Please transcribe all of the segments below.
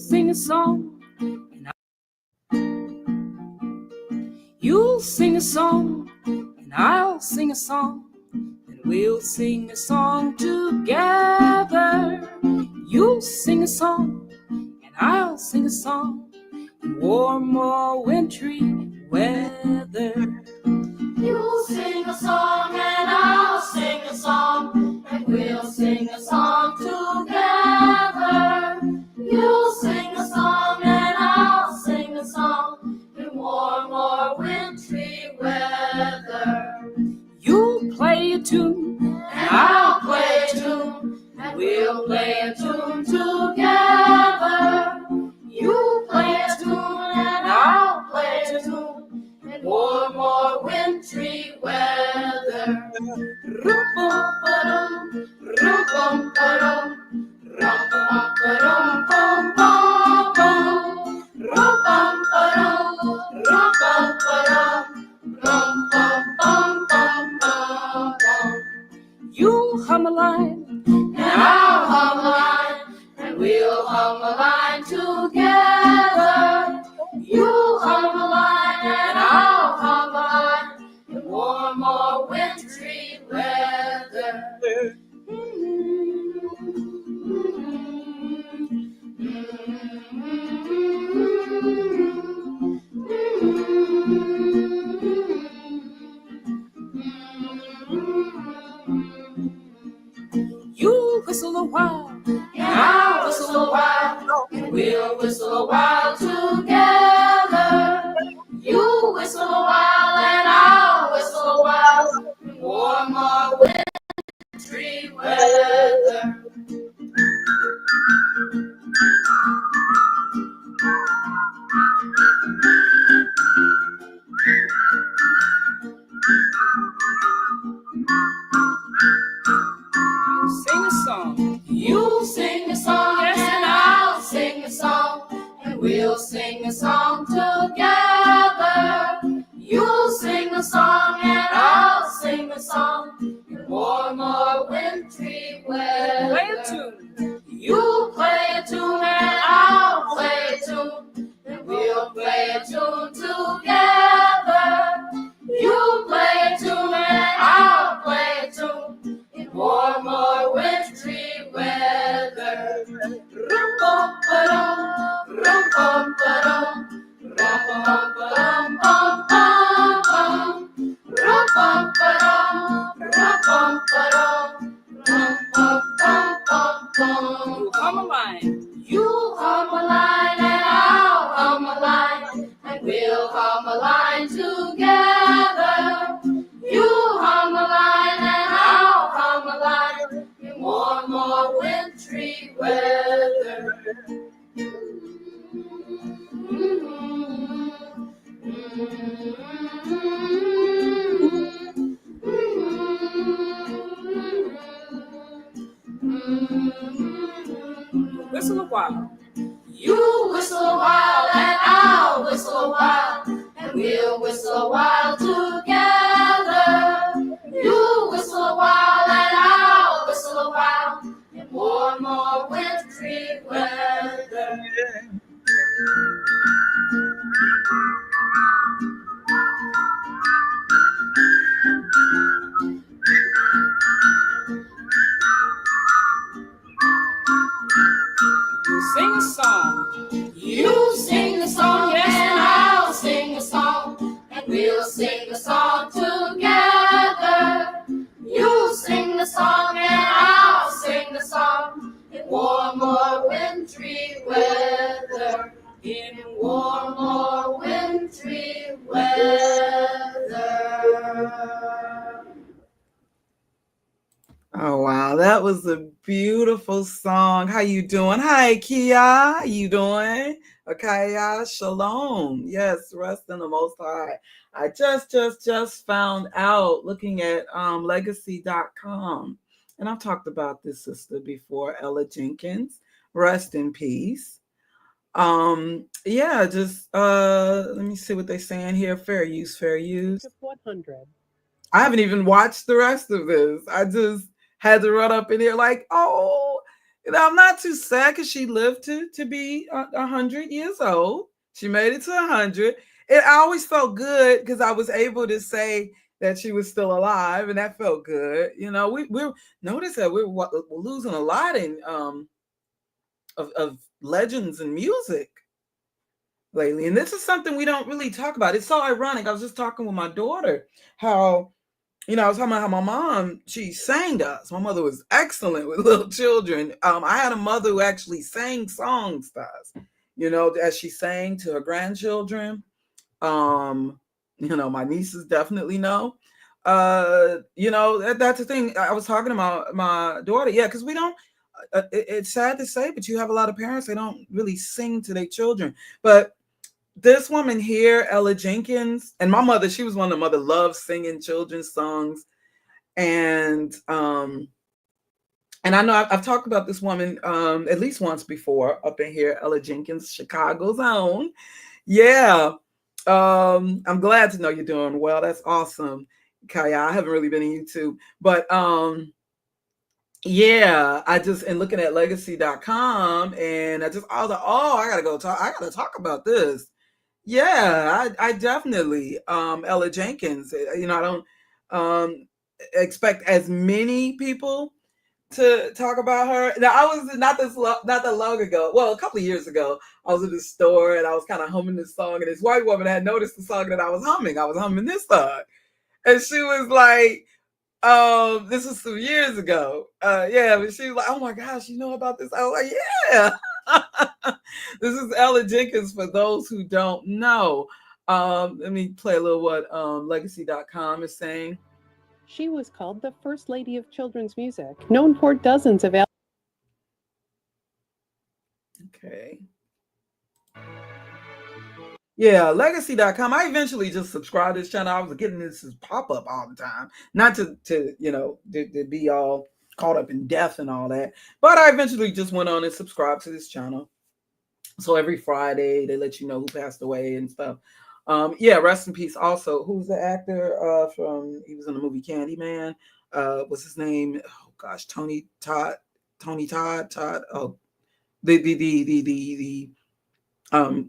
sing a song, you'll sing a song, and I'll sing a song, and we'll sing a song together. You'll sing a song, and I'll sing a song in warm or wintry weather. You'll sing a song, and I'll sing a song, and we'll sing a song together. You'll sing a song, and I'll sing a song in warm or wintry weather. You'll play a tune, and I'll play a tune, and we'll play a tune together. You play a tune, and I'll play a tune in warm or wintry weather. Rum-bum-ba-dum, rum-bum-ba-dum, rum-bum-ba-dum, bum-bum-bum. Rum-bum-ba-dum, rum-bum-ba-dum, rum-bum-bum-bum-bum-bum. you'll hum a line, and I'll hum a line, and we'll hum a line together. You hum a line, and I'll hum a line in warm or wintry weather. you'll whistle a while, and I'll whistle a while, and we'll whistle a while together. You whistle a while, and I'll whistle a while in warm or wintry weather. sing a song. You'll sing a song, and I'll sing a song, and we'll sing a song together. You'll sing a song, and I'll sing a song in warm or wintry weather. Play a tune. You'll play a tune, and I'll play a tune, and we'll play a tune together. You'll play a tune, and I'll play a tune in warm or wintry weather. Rum-bum-ba-dum, rum-bum-ba-dum, rum-bum-ba-dum-bum-bum-bum. Rum-bum-ba-dum, rum-bum-ba-dum, rum-bum-bum-bum-bum. You'll hum a line, You hum a line, and I'll hum a line, and we'll hum a line together. You hum a line, and I'll hum a line in warm or wintry weather. whistle a while. You whistle a while, and I'll whistle a while, and we'll whistle a while together. You whistle a while, and I'll whistle a while in warm or wintry weather. Sing a song. You sing a song, and I'll sing a song, and we'll sing a song together. You sing the song, and I'll sing the song in warm or wintry weather. In warm or wintry weather. Oh, wow. That was a beautiful song. How you doing? Hi, Kia. How you doing? Okay, shalom. Yes, rest in the Most High. I just found out looking at legacy.com, and I've talked about this sister before, Ella Jenkins. Rest in peace. Yeah, just let me see what they're saying here. Fair use. 100. I haven't even watched the rest of this. I just had to run up in here like, oh, I'm not too sad because she lived to be 100 years old. She made it to 100. I always felt good because I was able to say that she was still alive, and that felt good. We're notice that we're losing a lot in of legends in music lately, and this is something we don't really talk about. It's so ironic. I was just talking with my daughter how I was talking about how my mom, she sang to us. My mother was excellent with little children. I had a mother who actually sang songs to us, as she sang to her grandchildren. My nieces definitely know. That's the thing. I was talking about my daughter. Yeah, because we don't, it's sad to say, but you have a lot of parents, they don't really sing to their children. But this woman here, Ella Jenkins, and my mother, she was one of the mother loved singing children's songs. And I know I've talked about this woman at least once before up in here, Ella Jenkins, Chicago's own. Yeah. I'm glad to know you're doing well. That's awesome. Kaya, I haven't really been in YouTube, but yeah, and looking at legacy.com, and I was like, oh, I gotta talk about this. Yeah, I definitely Ella Jenkins. I don't expect as many people to talk about her. Now, I was not that long ago. Well, a couple of years ago, I was in the store and I was kind of humming this song, and this white woman had noticed the song that I was humming. I was humming this song, and she was like, this was some years ago. Yeah, but she was like, oh my gosh, you know about this? I was like, yeah. This is Ella Jenkins for those who don't know. Let me play a little what legacy.com is saying. She was called the First Lady of Children's Music, known for dozens of albums. Okay. Yeah, legacy.com. I eventually just subscribed to this channel. I was getting this pop-up all the time. Not to be all caught up in death and all that. But I eventually just went on and subscribed to this channel. So every Friday they let you know who passed away and stuff. Yeah, rest in peace. Also, who's the actor he was in the movie Candyman? What's his name? Oh gosh, Tony Todd. Oh, the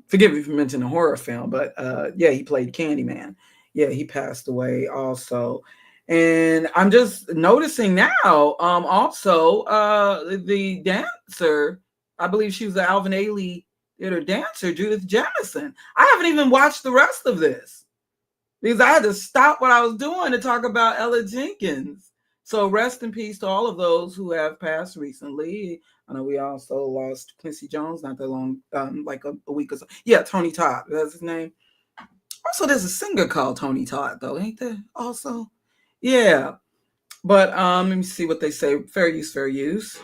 forgive me if you mentioned a horror film, but yeah, he played Candyman. Yeah, he passed away also. And I'm just noticing now, also, the dancer, I believe she was the Alvin Ailey theater dancer, Judith Jamison. I haven't even watched the rest of this because I had to stop what I was doing to talk about Ella Jenkins. So rest in peace to all of those who have passed recently. I know we also lost Quincy Jones not that long, like a week or so. Yeah, Tony Todd, that's his name. Also, there's a singer called Tony Todd, though, ain't there? Also, yeah. But let me see what they say. Fair use, fair use.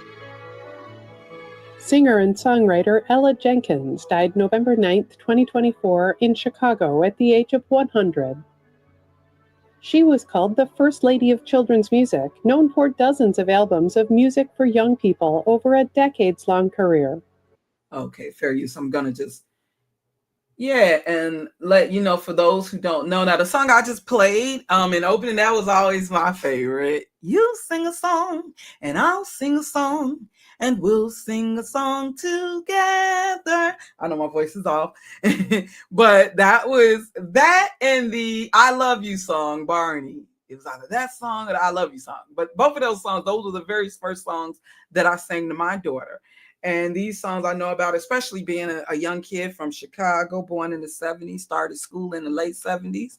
Singer and songwriter Ella Jenkins died November 9th, 2024 in Chicago at the age of 100. She was called the First Lady of Children's Music, known for dozens of albums of music for young people over a decades-long career. Okay, fair use. I'm going to just, yeah, and let you know for those who don't know. Now, the song I just played in opening, that was always my favorite. You sing a song, and I'll sing a song, and we'll sing a song together. I know my voice is off, but that was that and the I Love You song, Barney. It was either that song or the I Love You song. But both of those songs, those were the very first songs that I sang to my daughter. And these songs I know about, especially being a young kid from Chicago, born in the 70s, started school in the late 70s.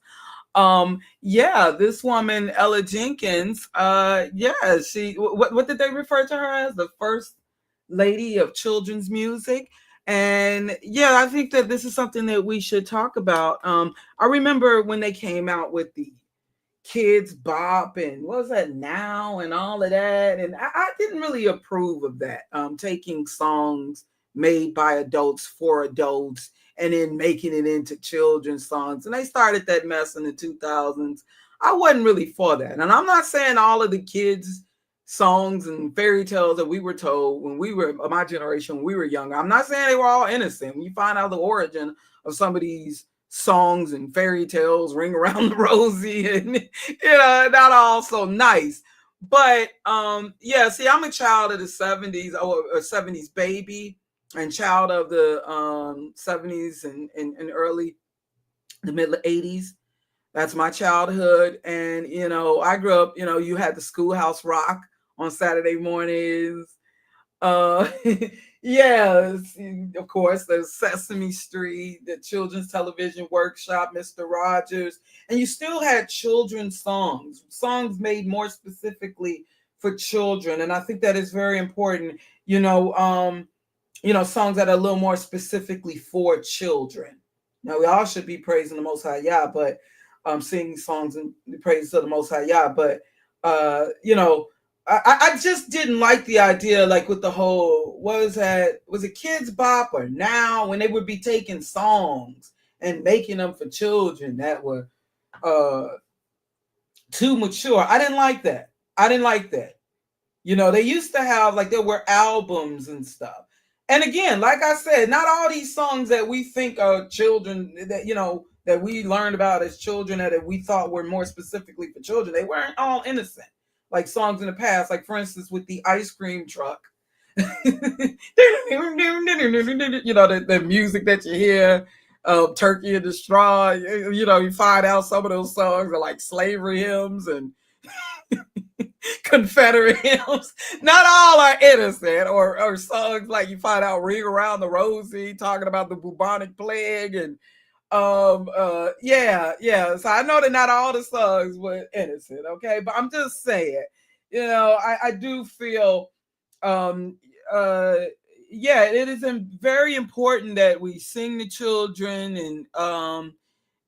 Yeah, this woman, Ella Jenkins, yeah, she, what did they refer to her as? The First Lady of Children's Music. And yeah, I think that this is something that we should talk about. I remember when they came out with the Kids Bop and what was that Now and all of that, and I didn't really approve of that, taking songs made by adults for adults and then making it into children's songs. And they started that mess in the 2000s. I wasn't really for that. And I'm not saying all of the kids songs and fairy tales that we were told when we were my generation, when we were younger, I'm not saying they were all innocent. When you find out the origin of some of these songs and fairy tales, Ring Around the Rosie, and not all so nice. But yeah, see, I'm a child of the 70s, or a 70s baby, and child of the 70s and early the mid 80s. That's my childhood. And I grew up, you had the Schoolhouse Rock on Saturday mornings. uh yes, of course, there's Sesame Street, the Children's Television Workshop, Mr. Rogers. And you still had children's songs made more specifically for children. And I think that is very important. Songs that are a little more specifically for children. Now, we all should be praising the Most High Yah, but singing songs in praise to the Most High Yah. But uh, you know, I just didn't like the idea, like with the whole, what was that? Was it Kids Bop or Now, when they would be taking songs and making them for children that were uh too mature. I didn't like that. I didn't like that. They used to have, like, there were albums and stuff. And again, like I said, not all these songs that we think are children, that we learned about as children, that we thought were more specifically for children, they weren't all innocent. Like songs in the past, like for instance, with the ice cream truck. The music that you hear, Turkey in the Straw, you find out some of those songs are like slavery hymns and Confederate hymns. Not all are innocent, or songs like you find out Ring Around the Rosie, talking about the bubonic plague. And yeah. So I know that not all the songs were innocent, okay, but I'm just saying, I do feel um uh yeah, it is very important that we sing to children, and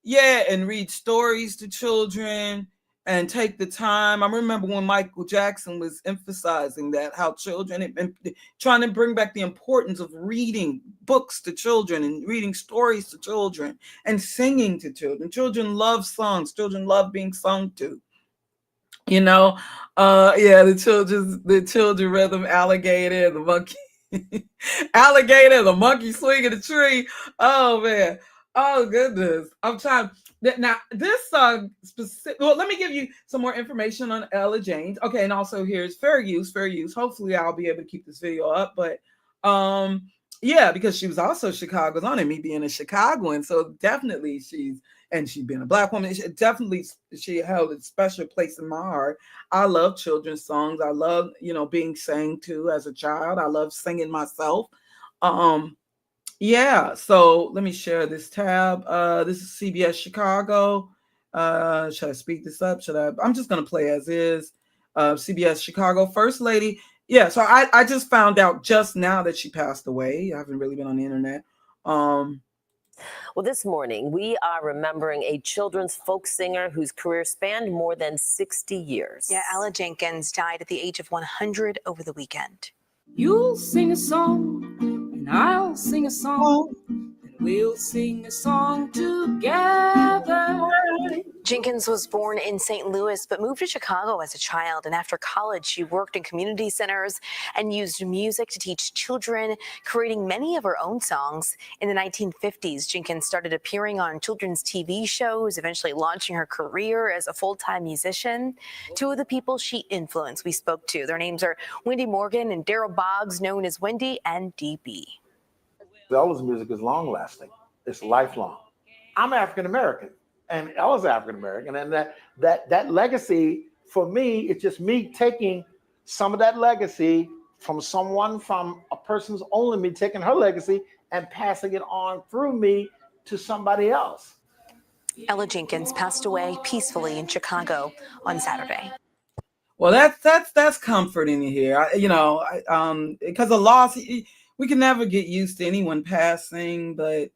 yeah, and read stories to children and take the time. I remember when Michael Jackson was emphasizing that, how children, and trying to bring back the importance of reading books to children and reading stories to children and singing to children. Children love songs. Children love being sung to. Yeah, the children rhythm, alligator, the monkey, alligator, the monkey swinging the tree. Oh man, oh goodness, I'm trying. Now this song specific. Well, let me give you some more information on Ella James. Okay, and also here's fair use, fair use. Hopefully, I'll be able to keep this video up, but yeah, because she was also Chicago's own, and me being a Chicagoan, so definitely she's been a Black woman. She held a special place in my heart. I love children's songs. I love, being sang to as a child. I love singing myself. Um, yeah. So let me share this tab. This is CBS Chicago. Should I speed this up? I'm just gonna play as is. CBS Chicago First Lady. Yeah. So I just found out just now that she passed away. I haven't really been on the internet. Well, this morning, we are remembering a children's folk singer whose career spanned more than 60 years. Yeah, Ella Jenkins died at the age of 100 over the weekend. You'll sing a song, and I'll sing a song, and we'll sing a song together. Jenkins was born in St. Louis, but moved to Chicago as a child. And after college, she worked in community centers and used music to teach children, creating many of her own songs. In the 1950s, Jenkins started appearing on children's TV shows, eventually launching her career as a full-time musician. Two of the people she influenced we spoke to. Their names are Wendy Morgan and Daryl Boggs, known as Wendy and DB. Ella's music is long-lasting. It's lifelong. I'm African American. And Ella's African American, and that legacy for me, it's just me taking some of that legacy from someone, from a person's only me, taking her legacy and passing it on through me to somebody else. Ella Jenkins passed away peacefully in Chicago on Saturday. Well, that's comforting to hear. Because a loss, we can never get used to anyone passing, but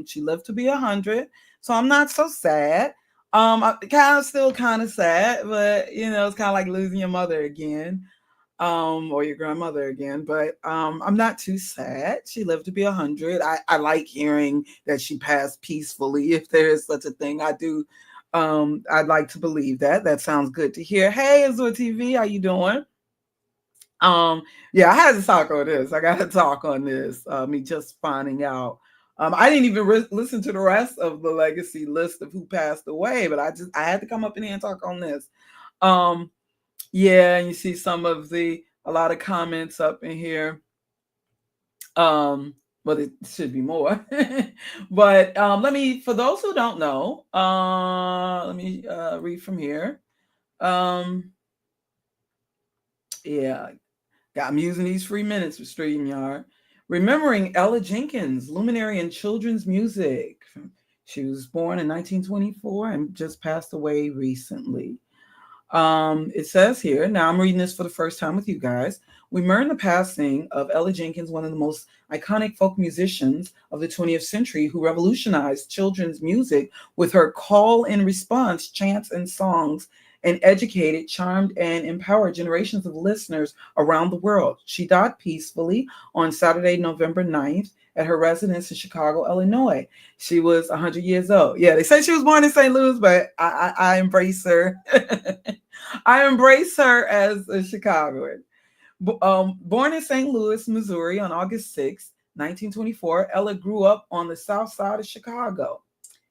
she lived to be 100. So I'm not so sad. I'm still kind of sad, but it's kind of like losing your mother again, or your grandmother again. But I'm not too sad. She lived to be 100. I like hearing that she passed peacefully, if there is such a thing. I do. I'd like to believe that. That sounds good to hear. Hey, Azure TV, how you doing? Yeah, I had to talk on this. I got to talk on this. Me just finding out. I didn't even listen to the rest of the legacy list of who passed away, but I had to come up in here and talk on this. Yeah, and you see a lot of comments up in here. But it should be more. But for those who don't know, let me read from here. Yeah, I'm using these free minutes with StreamYard. Remembering Ella Jenkins, luminary in children's music. She was born in 1924 and just passed away recently. It says here, now I'm reading this for the first time with you guys. We mourn the passing of Ella Jenkins, one of the most iconic folk musicians of the 20th century, who revolutionized children's music with her call and response chants and songs, and educated, charmed, and empowered generations of listeners around the world. She died peacefully on Saturday, November 9th at her residence in Chicago, Illinois. She was 100 years old. Yeah, they say she was born in St. Louis, but I embrace her. I embrace her as a Chicagoan. Born in St. Louis, Missouri on August 6, 1924, Ella grew up on the south side of Chicago.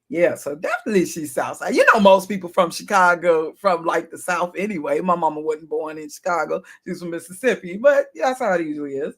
Yeah, so definitely she's south side. You know, most people from Chicago, from like the South anyway. My mama wasn't born in Chicago. She's from Mississippi, but that's how it usually is.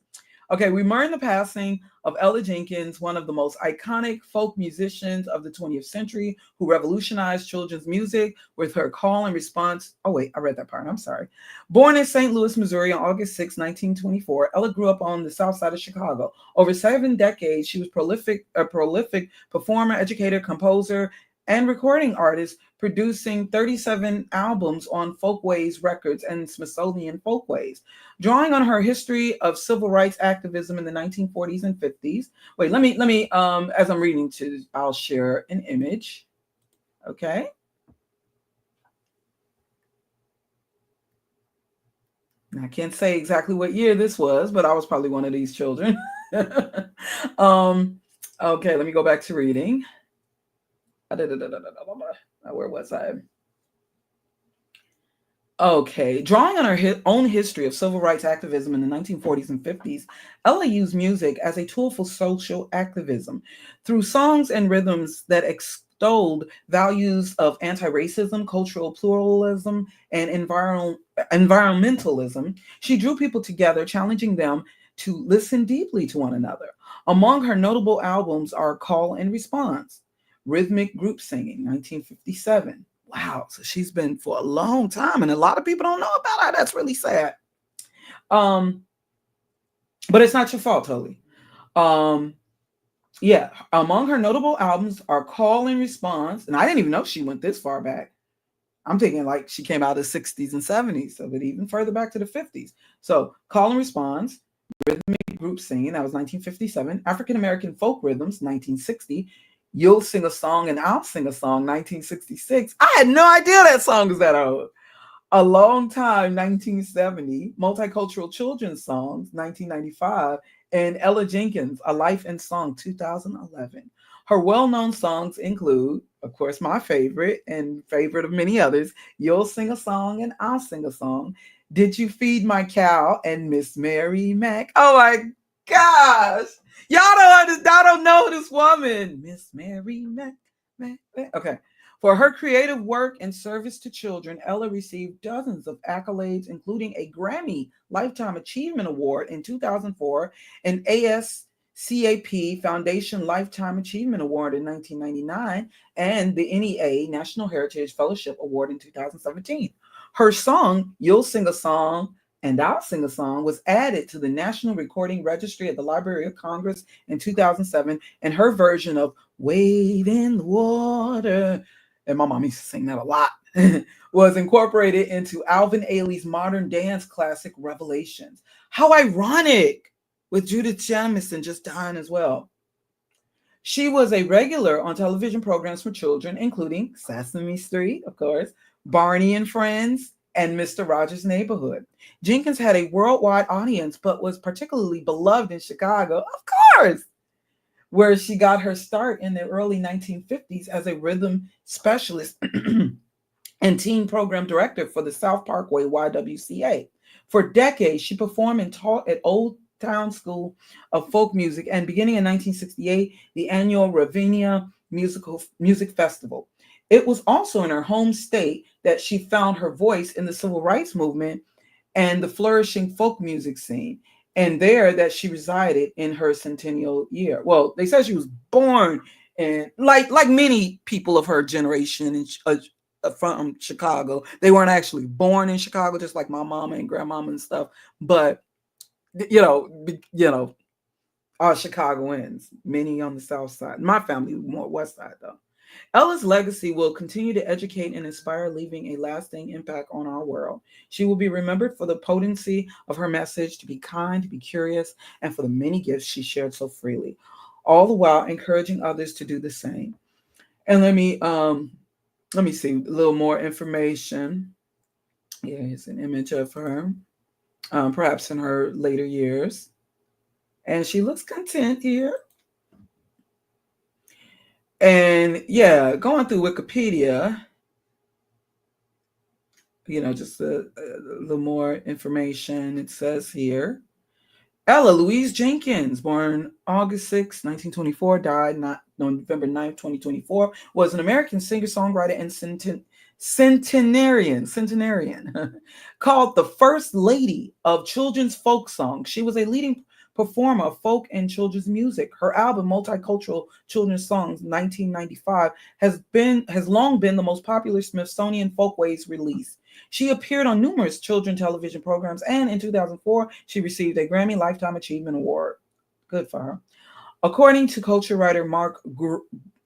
Okay, we mourn the passing of Ella Jenkins, one of the most iconic folk musicians of the 20th century, who revolutionized children's music with her call and response. Oh, wait, I read that part. I'm sorry. Born in St. Louis, Missouri on August 6, 1924, Ella grew up on the south side of Chicago. Over 7 decades, she was a prolific performer, educator, composer, and recording artist, producing 37 albums on Folkways Records and Smithsonian Folkways. Drawing on her history of civil rights activism in the 1940s and 50s. Wait, let me as I'm reading I'll share an image. Okay. I can't say exactly what year this was, but I was probably one of these children. Okay, let me go back to reading. Where was I? Okay, drawing on her own history of civil rights activism in the 1940s and 50s, Ella used music as a tool for social activism through songs and rhythms that extolled values of anti-racism, cultural pluralism, and environmentalism. She drew people together, challenging them to listen deeply to one another. Among her notable albums are Call and Response, Rhythmic Group Singing, 1957. Wow, so she's been for a long time, and a lot of people don't know about her. That's really sad. But it's not your fault, totally. Yeah, among her notable albums are Call and Response, and I didn't even know she went this far back. I'm thinking like she came out of the 60s and 70s, so but even further back to the 50s. So Call and Response, Rhythmic Group Singing, that was 1957. African American Folk Rhythms, 1960. You'll Sing a Song and I'll Sing a Song, 1966. I had no idea that song was that old. A Long Time, 1970. Multicultural Children's Songs, 1995. And Ella Jenkins, A Life in Song, 2011. Her well-known songs include, of course, my favorite and favorite of many others, You'll Sing a Song and I'll Sing a Song. Did You Feed My Cow? And Miss Mary Mac. Oh my gosh. Y'all don't know this woman. Miss Mary Mac. Okay. For her creative work and service to children, Ella received dozens of accolades, including a Grammy Lifetime Achievement Award in 2004, an ASCAP Foundation Lifetime Achievement Award in 1999, and the NEA National Heritage Fellowship Award in 2017. Her song, You'll Sing a Song and I'll Sing a Song, was added to the National Recording Registry at the Library of Congress in 2007, and her version of Wade in the Water, and my mom used to sing that a lot, was incorporated into Alvin Ailey's modern dance classic Revelations. How ironic, with Judith Jamison just dying as well. She was a regular on television programs for children, including Sesame Street, of course, Barney and Friends, and Mr. Rogers' Neighborhood. Jenkins had a worldwide audience, but was particularly beloved in Chicago, of course, where she got her start in the early 1950s as a rhythm specialist and teen program director for the South Parkway YWCA. For decades, she performed and taught at Old Town School of Folk Music, and beginning in 1968, the annual Ravinia Music Festival. It was also in her home state that she found her voice in the civil rights movement and the flourishing folk music scene. And there that she resided in her centennial year. Well, they said she was born in, like many people of her generation from Chicago. They weren't actually born in Chicago, just like my mama and grandmama and stuff. But all Chicagoans, many on the South Side. My family more West Side though. Ella's legacy will continue to educate and inspire, leaving a lasting impact on our world. She will be remembered for the potency of her message to be kind, to be curious, and for the many gifts she shared so freely, all the while encouraging others to do the same. And let me see a little more information. Yeah, here's an image of her, perhaps in her later years. And she looks content here. And yeah, going through Wikipedia, just a little more information. It says here, Ella Louise Jenkins, born August 6, 1924, died November 9th, 2024, was an American singer-songwriter and centenarian called the First Lady of Children's Folk Songs. She was a leading performer of folk and children's music. Her album, Multicultural Children's Songs, 1995, has long been the most popular Smithsonian Folkways release. She appeared on numerous children's television programs, and in 2004, she received a Grammy Lifetime Achievement Award. Good for her. According to culture writer Mark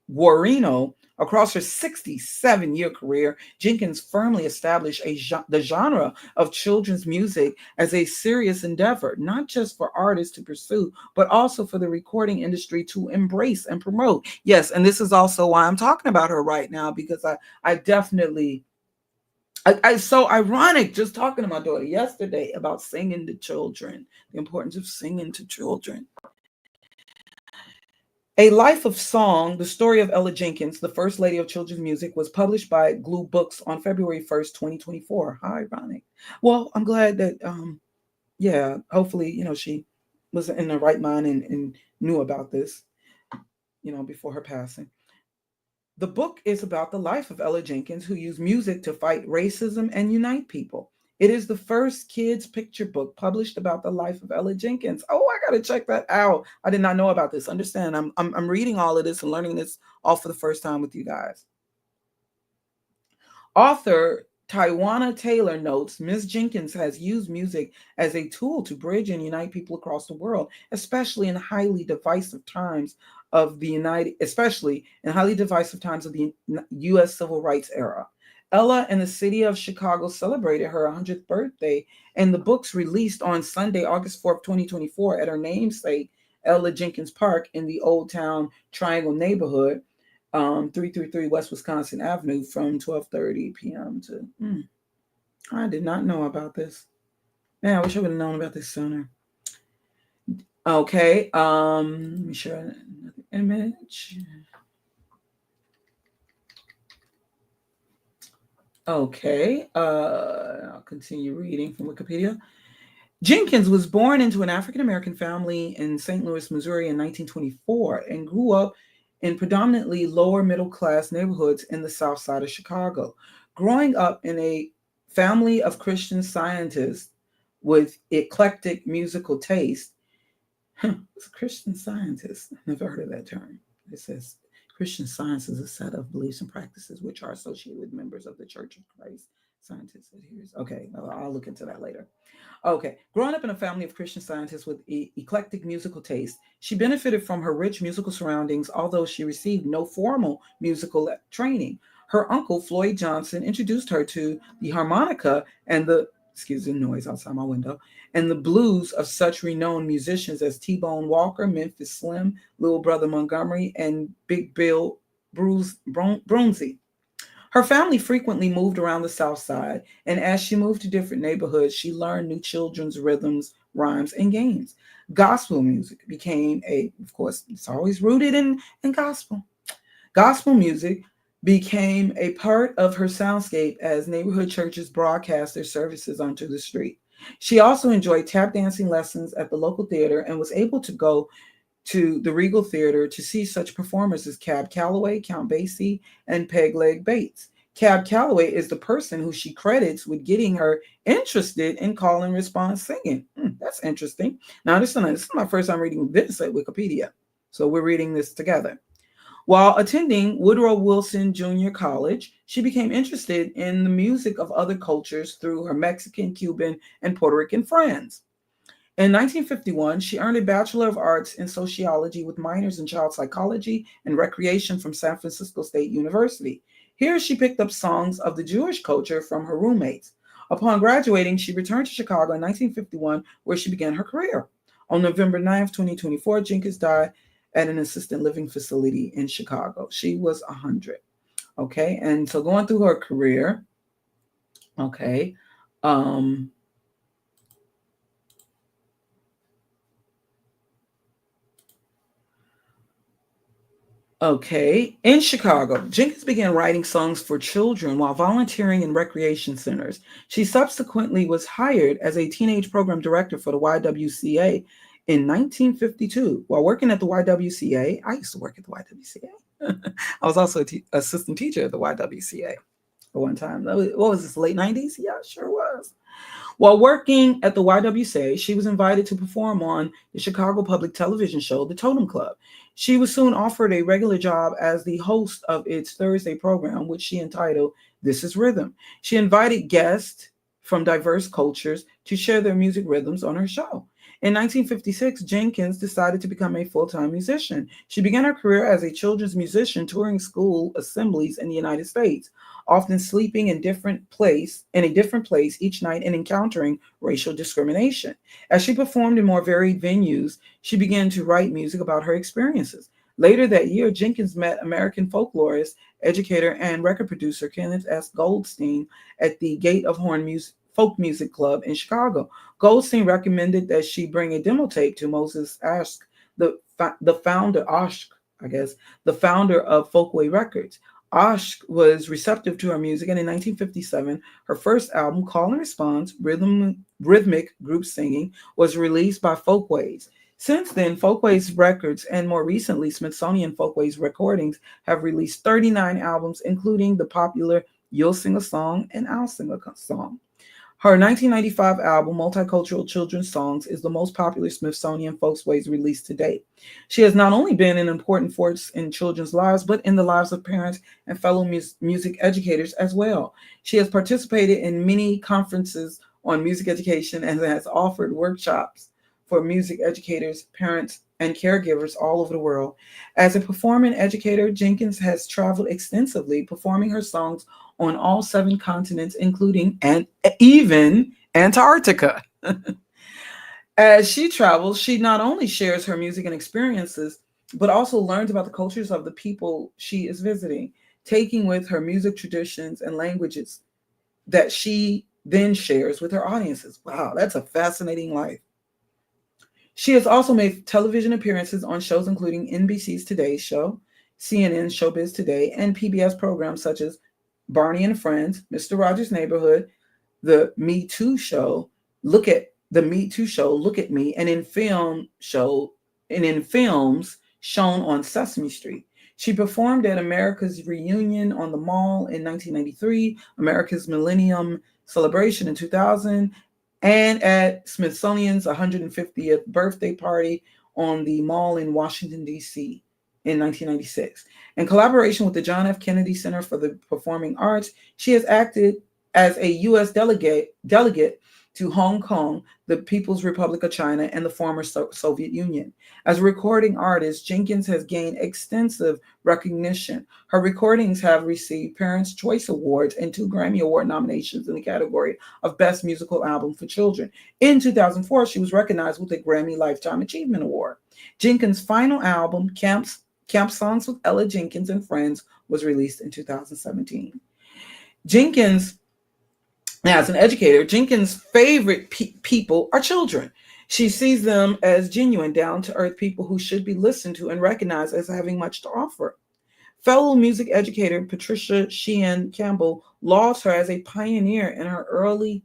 Guarino, across her 67-year career, Jenkins firmly established the genre of children's music as a serious endeavor, not just for artists to pursue, but also for the recording industry to embrace and promote. Yes, and this is also why I'm talking about her right now, because I definitely... It's so ironic just talking to my daughter yesterday about singing to children, the importance of singing to children. A Life of Song, the story of Ella Jenkins, the First Lady of Children's Music, was published by Glue Books on February 1st, 2024. How ironic. Well, I'm glad that, hopefully, she was in the right mind and knew about this, before her passing. The book is about the life of Ella Jenkins, who used music to fight racism and unite people. It is the first kids' picture book published about the life of Ella Jenkins. Oh, I gotta check that out. I did not know about this. Understand? I'm reading all of this and learning this all for the first time with you guys. Author Taiwana Taylor notes, Ms. Jenkins has used music as a tool to bridge and unite people across the world, especially in highly divisive times of the U.S. Civil Rights era. Ella and the city of Chicago celebrated her 100th birthday, and the book's released on Sunday, August 4th, 2024, at her namesake, Ella Jenkins Park in the Old Town Triangle neighborhood, 333 West Wisconsin Avenue, from 12:30 p.m. to... I did not know about this. Man, I wish I would have known about this sooner. Okay, let me share another image. Okay, I'll continue reading from Wikipedia. Jenkins was born into an African-American family in St. Louis, Missouri in 1924 and grew up in predominantly lower middle-class neighborhoods in the South Side of Chicago. Growing up in a family of Christian Scientists with eclectic musical taste, it's a Christian Scientist. I've never heard of that term. It says Christian Science is a set of beliefs and practices which are associated with members of the Church of Christ. Scientists adheres. Okay, I'll look into that later. Okay, growing up in a family of Christian Scientists with eclectic musical taste, she benefited from her rich musical surroundings, although she received no formal musical training. Her uncle, Floyd Johnson, introduced her to the harmonica and the, excuse the noise outside my window, and the blues of such renowned musicians as T-Bone Walker, Memphis Slim, Little Brother Montgomery, and Big Bill Broonzy. Her family frequently moved around the South Side, and as she moved to different neighborhoods, she learned new children's rhythms, rhymes, and games. Gospel music became of course, it's always rooted in gospel. Gospel music became a part of her soundscape as neighborhood churches broadcast their services onto the street. She also enjoyed tap dancing lessons at the local theater and was able to go to the Regal Theater to see such performers as Cab Calloway, Count Basie, and Pegleg Bates. Cab Calloway is the person who she credits with getting her interested in call and response singing. That's interesting. Now, this is my first time reading this at Wikipedia, so we're reading this together. While attending Woodrow Wilson Jr. College, she became interested in the music of other cultures through her Mexican, Cuban, and Puerto Rican friends. In 1951, she earned a Bachelor of Arts in Sociology with minors in child psychology and recreation from San Francisco State University. Here, she picked up songs of the Jewish culture from her roommates. Upon graduating, she returned to Chicago in 1951, where she began her career. On November 9th, 2024, Jenkins died at an assisted living facility in Chicago. She was 100. Okay, and so going through her career, okay, in Chicago, Jenkins began writing songs for children while volunteering in recreation centers. She subsequently was hired as a teenage program director for the YWCA in 1952. While working at the YWCA, I used to work at the YWCA. I was also an assistant teacher at the YWCA at one time. What was this, late 90s? Yeah, sure was. While working at the YWCA, she was invited to perform on the Chicago public television show, The Totem Club. She was soon offered a regular job as the host of its Thursday program, which she entitled This Is Rhythm. She invited guests from diverse cultures to share their music rhythms on her show. In 1956, Jenkins decided to become a full-time musician. She began her career as a children's musician, touring school assemblies in the United States, often sleeping in a different place each night and encountering racial discrimination. As she performed in more varied venues, she began to write music about her experiences. Later that year, Jenkins met American folklorist, educator, and record producer Kenneth S. Goldstein at the Gate of Horn Folk Music Club in Chicago. Goldstein recommended that she bring a demo tape to Moses Ash, the founder of Folkway Records. Osh was receptive to her music, and in 1957, her first album, Call and Response, Rhythmic Group Singing, was released by Folkways. Since then, Folkways Records and more recently Smithsonian Folkways Recordings have released 39 albums, including the popular You'll Sing a Song and I'll Sing a Song. Her 1995 album, Multicultural Children's Songs, is the most popular Smithsonian Folkways release to date. She has not only been an important force in children's lives, but in the lives of parents and fellow music educators as well. She has participated in many conferences on music education and has offered workshops for music educators, parents, and caregivers all over the world. As a performing educator, Jenkins has traveled extensively, performing her songs on all 7 continents, including and even Antarctica. As she travels, she not only shares her music and experiences, but also learns about the cultures of the people she is visiting, taking with her music traditions and languages that she then shares with her audiences. Wow, that's a fascinating life. She has also made television appearances on shows including NBC's Today Show, CNN's Showbiz Today, and PBS programs such as Barney and Friends, Mr. Rogers' Neighborhood, The Me Too Show, Look at Me, and in films shown on Sesame Street. She performed at America's Reunion on the Mall in 1993, America's Millennium Celebration in 2000, and at Smithsonian's 150th birthday party on the Mall in Washington, D.C. in 1996. In collaboration with the John F. Kennedy Center for the Performing Arts, she has acted as a U.S. delegate to Hong Kong, the People's Republic of China, and the former Soviet Union. As a recording artist, Jenkins has gained extensive recognition. Her recordings have received Parents' Choice Awards and 2 Grammy Award nominations in the category of Best Musical Album for Children. In 2004, she was recognized with a Grammy Lifetime Achievement Award. Jenkins' final album, Camp Songs with Ella Jenkins and Friends, was released in 2017. Jenkins, as an educator, Jenkins' favorite people are children. She sees them as genuine, down-to-earth people who should be listened to and recognized as having much to offer. Fellow music educator Patricia Sheehan Campbell lauds her as a pioneer in her early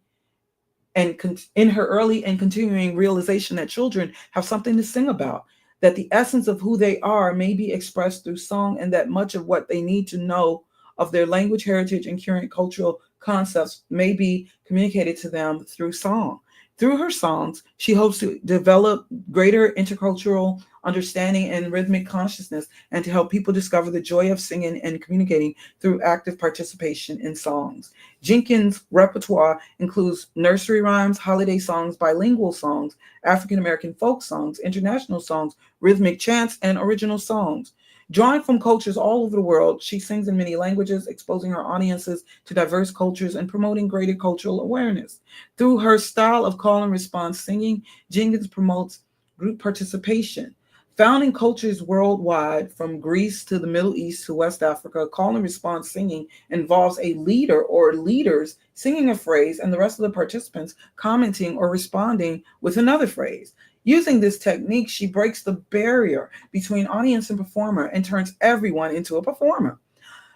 and continuing realization that children have something to sing about. that the essence of who they are may be expressed through song, and that much of what they need to know of their language, heritage, and current cultural concepts may be communicated to them through song. Through her songs, she hopes to develop greater intercultural understanding and rhythmic consciousness, and to help people discover the joy of singing and communicating through active participation in songs. Jenkins' repertoire includes nursery rhymes, holiday songs, bilingual songs, African American folk songs, international songs, rhythmic chants, and original songs. Drawing from cultures all over the world, she sings in many languages, exposing her audiences to diverse cultures and promoting greater cultural awareness. Through her style of call and response singing, Jenkins promotes group participation. Found in cultures worldwide, from Greece to the Middle East to West Africa, call and response singing involves a leader or leaders singing a phrase and the rest of the participants commenting or responding with another phrase. Using this technique, she breaks the barrier between audience and performer and turns everyone into a performer.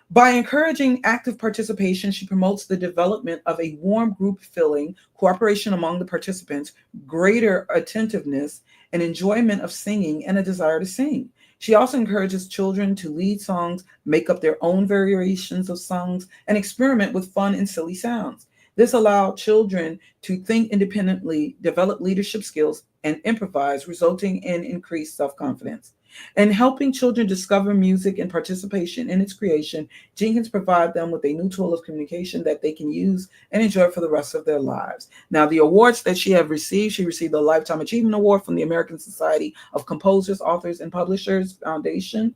By encouraging active participation, she promotes the development of a warm group feeling, cooperation among the participants, greater attentiveness, and enjoyment of singing, and a desire to sing. She also encourages children to lead songs, make up their own variations of songs, and experiment with fun and silly sounds. This allowed children to think independently, develop leadership skills, and improvise, resulting in increased self-confidence. And helping children discover music and participation in its creation, Jenkins provides them with a new tool of communication that they can use and enjoy for the rest of their lives. Now, the awards that she received the Lifetime Achievement Award from the American Society of Composers, Authors, and Publishers Foundation.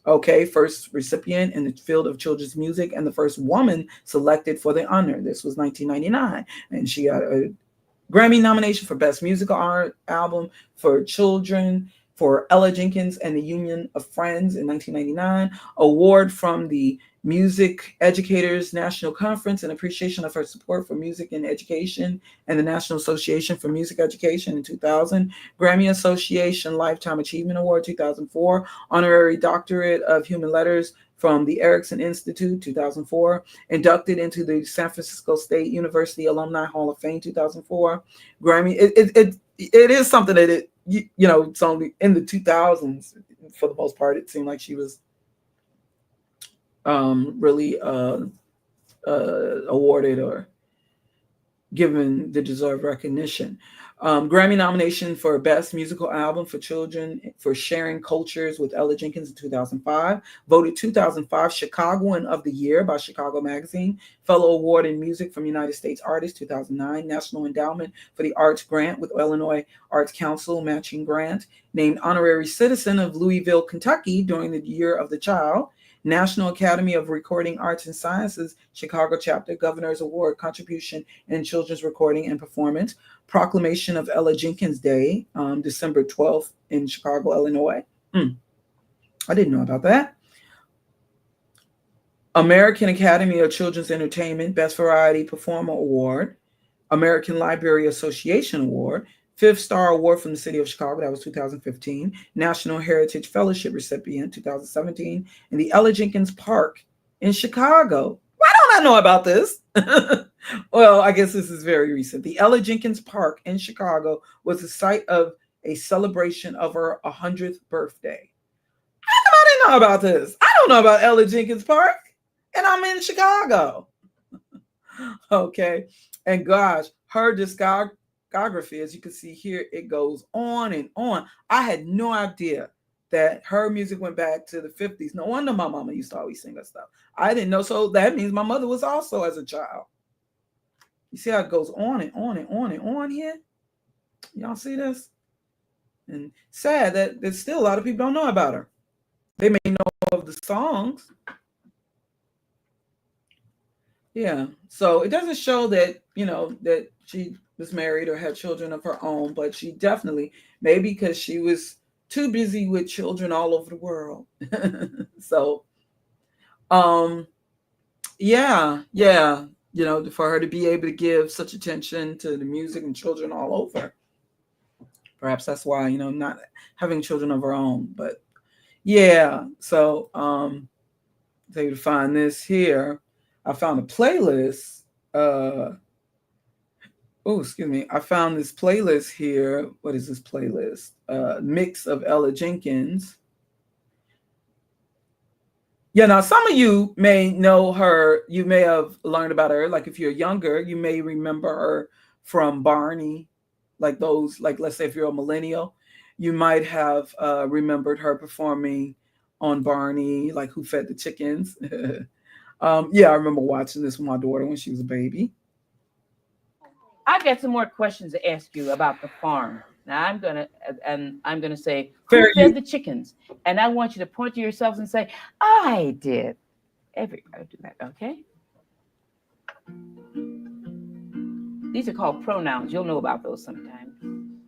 Okay, first recipient in the field of children's music and the first woman selected for the honor. This was 1999. And she got a Grammy nomination for Best Musical Art Album for Children for Ella Jenkins and the Union of Friends in 1999, award from the Music Educators National Conference in appreciation of her support for music and education, and the National Association for Music Education in 2000, Grammy Association Lifetime Achievement Award 2004, Honorary Doctorate of Human Letters from the Erickson Institute 2004, inducted into the San Francisco State University Alumni Hall of Fame 2004, Grammy. It is something that it's only in the 2000s for the most part. It seemed like she was really awarded or given the deserved recognition. Grammy nomination for Best Musical Album for Children for Sharing Cultures with Ella Jenkins in 2005. Voted 2005 Chicagoan of the Year by Chicago Magazine. Fellow Award in Music from United States Artists 2009. National Endowment for the Arts Grant with Illinois Arts Council matching grant. Named Honorary Citizen of Louisville, Kentucky during the Year of the Child. National Academy of Recording Arts and Sciences, Chicago Chapter Governor's Award, Contribution in Children's Recording and Performance. Proclamation of Ella Jenkins Day, December 12th in Chicago, Illinois. I didn't know about that. American Academy of Children's Entertainment, Best Variety Performer Award. American Library Association Award. 5th Star Award from the City of Chicago, that was 2015. National Heritage Fellowship recipient, 2017. And the Ella Jenkins Park in Chicago. Why don't I know about this? Well, I guess this is very recent. The Ella Jenkins Park in Chicago was the site of a celebration of her 100th birthday. How come I didn't know about this? I don't know about Ella Jenkins Park, and I'm in Chicago. Okay, and gosh, her discography, as you can see here, it goes on and on. I had no idea that her music went back to the 50s. No wonder my mama used to always sing her stuff. I didn't know, so that means my mother was also as a child. You see how it goes on and on and on and on here? Y'all see this? And sad that there's still a lot of people don't know about her. They may know of the songs. Yeah, so it doesn't show that, that she was married or had children of her own, but she definitely, maybe because she was too busy with children all over the world. So, yeah, for her to be able to give such attention to the music and children all over. Perhaps that's why, not having children of her own, but yeah. So, to find this here, I found a playlist Oh, excuse me. I found this playlist here. What is this playlist? Mix of Ella Jenkins. Yeah, now some of you may know her. You may have learned about her. Like if you're younger, you may remember her from Barney. Like those, like let's say if you're a millennial, you might have remembered her performing on Barney, like Who Fed the Chickens. Yeah, I remember watching this with my daughter when she was a baby. I've got some more questions to ask you about the farm. Now I'm gonna say, who Fair fed you. the chickens? And I want you to point to yourselves and say, I did. Everybody do that, okay? These are called pronouns. You'll know about those sometime.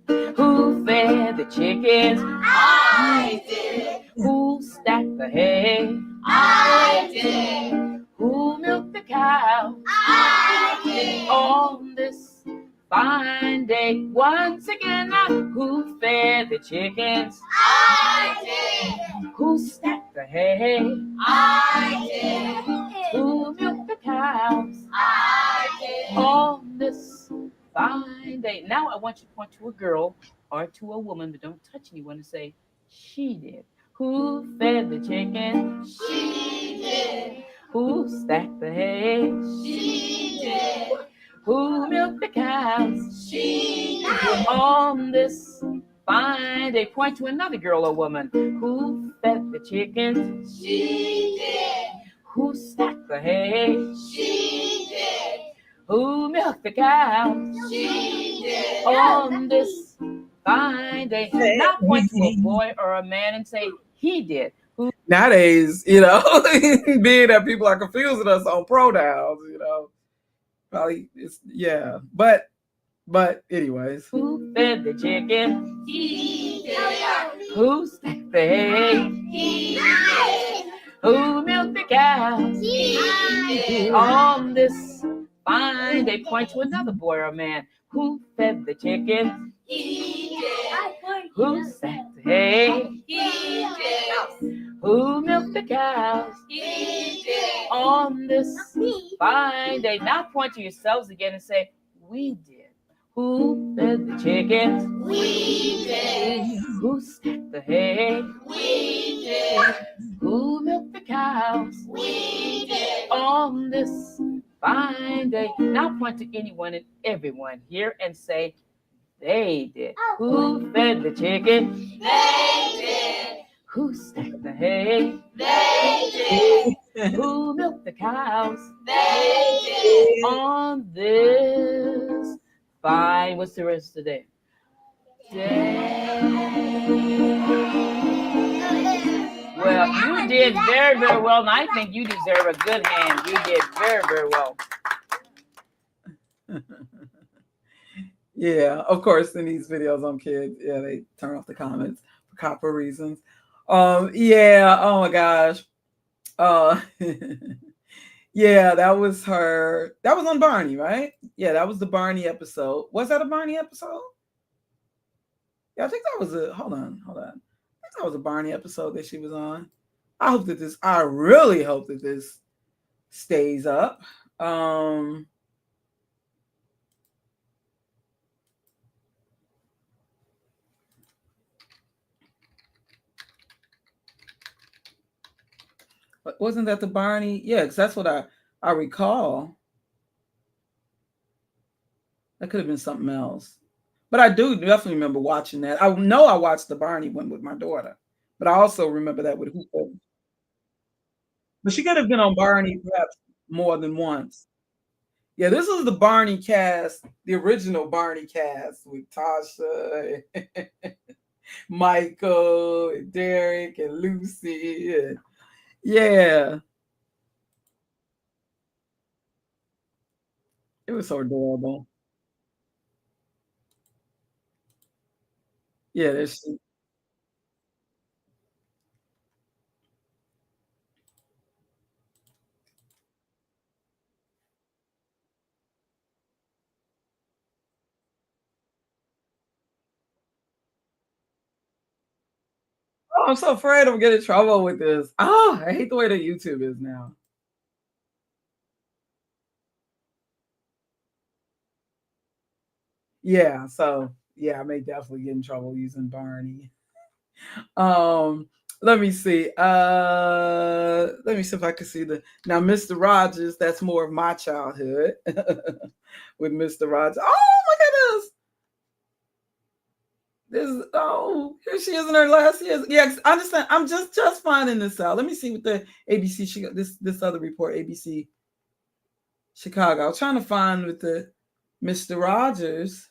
Who fed the chickens? I did. Who stacked the hay? I did. Who milked the cow? I did. On this fine day, once again, now, who fed the chickens? I did. Who stacked the hay? I did. Who milked the cows? I did. On this fine day. Now I want you to point to a girl or to a woman, but don't touch anyone, and say, she did. Who fed the chicken? She did. Who stacked the hay? She did. Who milked the cows? She did. On this fine day, point to another girl or woman. Who fed the chickens? She did. Who stacked the hay? She did. Who milked the cows? She did. On this fine day. Now point to a boy or a man and say, he did. Who Nowadays, being that people are confusing us on pronouns, probably it's yeah. But anyways. Who fed the chicken? He did. Who stacked the hay? He did. Who milked the cows? He did. On this fine day, point to another boy or man. Who fed the chicken? He did. Who stacked the hay? He did. Who milked the cows? He did. On this fine day. Now point to yourselves again and say, we did. Who fed the chickens? We did. Who stacked the hay? We did. Who milked the cows? We did. On this fine day. Now point to anyone and everyone here and say, they did. Who fed the chicken? They did. Who stacked the hay? They did. Who milked the cows? They did. On this fine, what's the rest of the day? Well, you did very, very well, and I think you deserve a good hand. You did very, very well. Yeah, of course, in these videos on kids, yeah, they turn off the comments for copper reasons. Yeah, oh my gosh. Yeah, that was her. That was on Barney, right? Yeah, that was the Barney episode. Was that a Barney episode? Yeah, I think that was hold on. I think that was a Barney episode that she was on. I really hope that this stays up. But wasn't that the Barney? Yeah, because that's what I recall. That could have been something else. But I do definitely remember watching that. I know I watched the Barney one with my daughter, but I also remember that with Hooper. But she could have been on Barney perhaps more than once. Yeah, this is the Barney cast, the original Barney cast with Tasha, and Michael, and Derek, and Lucy. And yeah. It was so adorable. Yeah, there's oh, I'm so afraid I'm getting in trouble with this. Oh, I hate the way that YouTube is now. Yeah, so yeah, I may definitely get in trouble using Barney. Um, let me see. Let me see if I can see the now Mr. Rogers. That's more of my childhood with Mr. Rogers. Oh my goodness. This oh here she is in her last years. Yeah, I understand. I'm just finding this out. Let me see what the ABC this other report ABC Chicago. I was trying to find with the Mr. Rogers.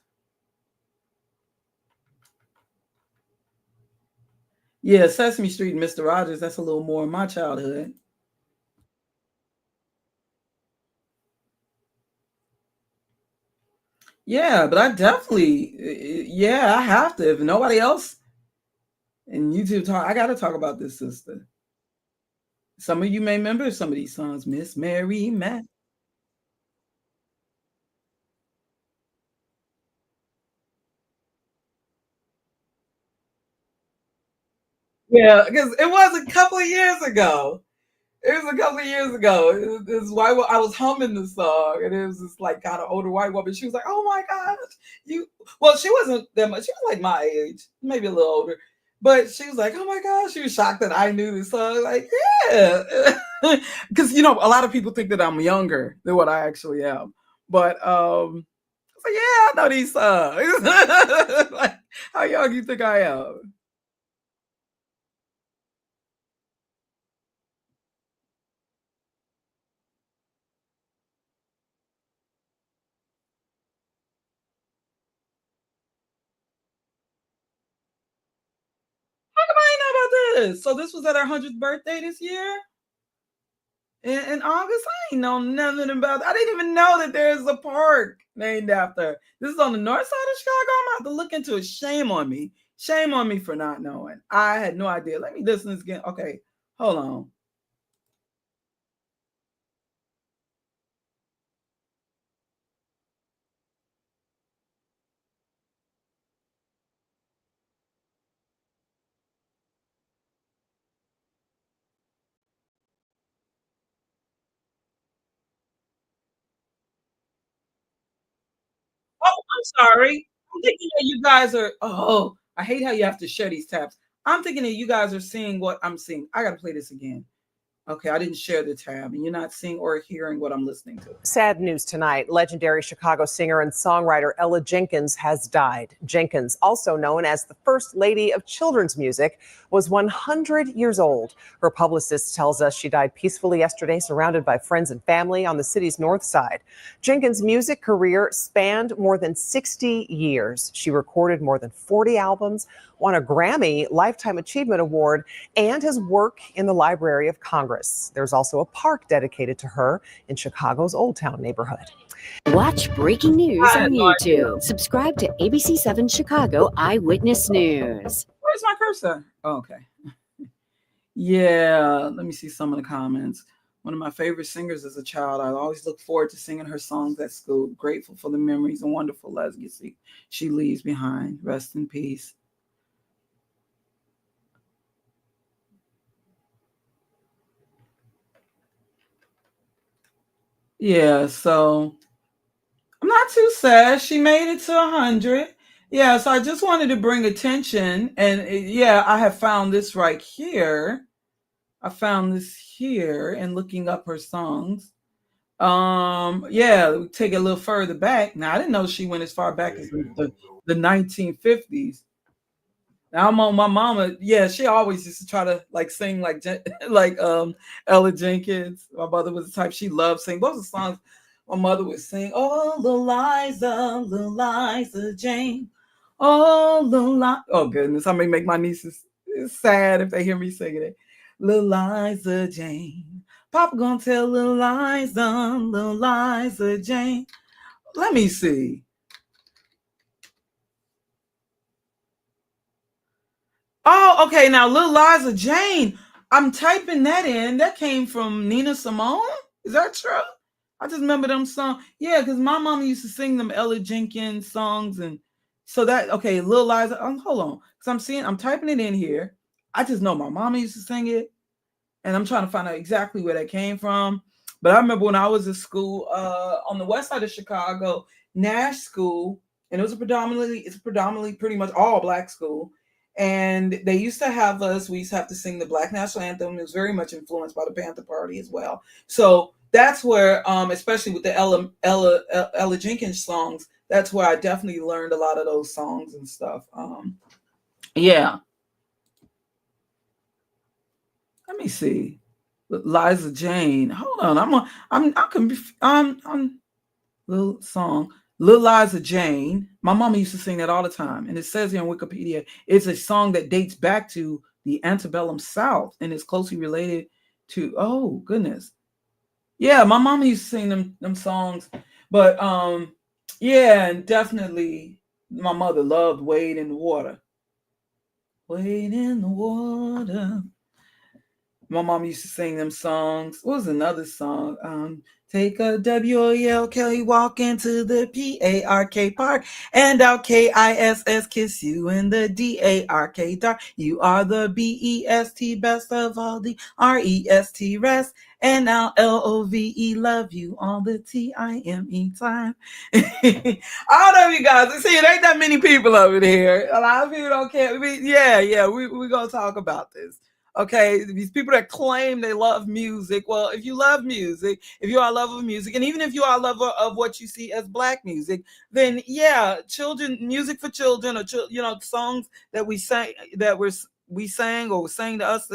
Yeah, Sesame Street and Mr. Rogers. That's a little more in my childhood. Yeah, but I definitely, yeah, I have to. If nobody else and YouTube talk, I got to talk about this sister. Some of you may remember some of these songs, Miss Mary Matt. Yeah, because it was a couple of years ago. It was a couple of years ago. This white I was humming the song, and it was this like kind of older white woman. She was like, "Oh my gosh, you!" Well, she wasn't that much. She was like my age, maybe a little older, but she was like, "Oh my gosh," she was shocked that I knew this song. Like, yeah, because a lot of people think that I'm younger than what I actually am. But so yeah, I know these songs. Like, how young you think I am? How come I ain't know about this? So this was at our 100th birthday this year? In August, I ain't know nothing about. I didn't even know that there's a park named after. This is on the north side of Chicago. I'm gonna have to look into it. Shame on me. Shame on me for not knowing. I had no idea. Let me listen to this again. Okay, hold on. Oh, I'm sorry. I'm thinking that you guys are. Oh, I hate how you have to share these tabs. I'm thinking that you guys are seeing what I'm seeing. I gotta play this again. Okay, I didn't share the tab, and you're not seeing or hearing what I'm listening to. Sad news tonight. Legendary Chicago singer and songwriter Ella Jenkins has died. Jenkins, also known as the First Lady of Children's Music, was 100 years old. Her publicist tells us she died peacefully yesterday, surrounded by friends and family on the city's north side. Jenkins' music career spanned more than 60 years. She recorded more than 40 albums, won a Grammy Lifetime Achievement Award, and has worked in the Library of Congress. There's also a park dedicated to her in Chicago's Old Town neighborhood. Watch breaking news I had on no idea. YouTube. Subscribe to ABC7 Chicago Eyewitness News. Where's my cursor? Oh, okay. Yeah, let me see some of the comments. One of my favorite singers as a child. I always look forward to singing her songs at school. Grateful for the memories and wonderful legacy she leaves behind. Rest in peace. Yeah, so I'm not too sad. She made it to 100. Yeah, so I just wanted to bring attention. And yeah, I have found this right here. I found this here and looking up her songs. Yeah, we take it a little further back. Now I didn't know she went as far back as the 1950s. Now I'm on my mama. Yeah, she always used to try to like sing like like Ella Jenkins. My mother was the type she loved singing. Those are songs my mother would sing. Oh, little Liza Jane. Oh, oh goodness, I may make my nieces sad if they hear me singing it. Little Liza Jane. Papa gonna tell little Liza Jane. Let me see. Oh, okay. Now, Little Liza Jane, I'm typing that in. That came from Nina Simone. Is that true? I just remember them songs. Yeah, because my mom used to sing them Ella Jenkins songs, and so that okay, Little Liza. Hold on, because I'm typing it in here. I just know my mama used to sing it, and I'm trying to find out exactly where that came from. But I remember when I was at school on the west side of Chicago, Nash School. and it's predominantly pretty much all black school. And they used to have us, we used to have to sing the Black National Anthem. It was very much influenced by the Panther Party as well. So that's where, especially with the Ella Jenkins songs, that's where I definitely learned a lot of those songs and stuff. Yeah. Let me see. Liza Jane. Hold on. I'm little song. Lil Liza Jane. My mama used to sing that all the time. And it says here on Wikipedia, it's a song that dates back to the antebellum South and is closely related to, oh goodness. Yeah, my mama used to sing them songs. But yeah, and definitely my mother loved Wade in the Water. Wade in the water. My mom used to sing them songs. What was another song? Take a W-O-L Kelly, walk into the P-A-R-K park, and out K-I-S-S, kiss you in the D-A-R-K dark. You are the B-E-S-T, best of all the R-E-S-T rest. And now L-O-V-E, love you all the T-I-M-E time. I don't know if you guys see, it ain't that many people over here. A lot of people don't care. We're going to talk about this. Okay, these people that claim they love music. Well, if you love music, if you are a lover of music, and even if you are a lover of what you see as black music, then yeah, music for children, or songs that we sang, we sang or sang to us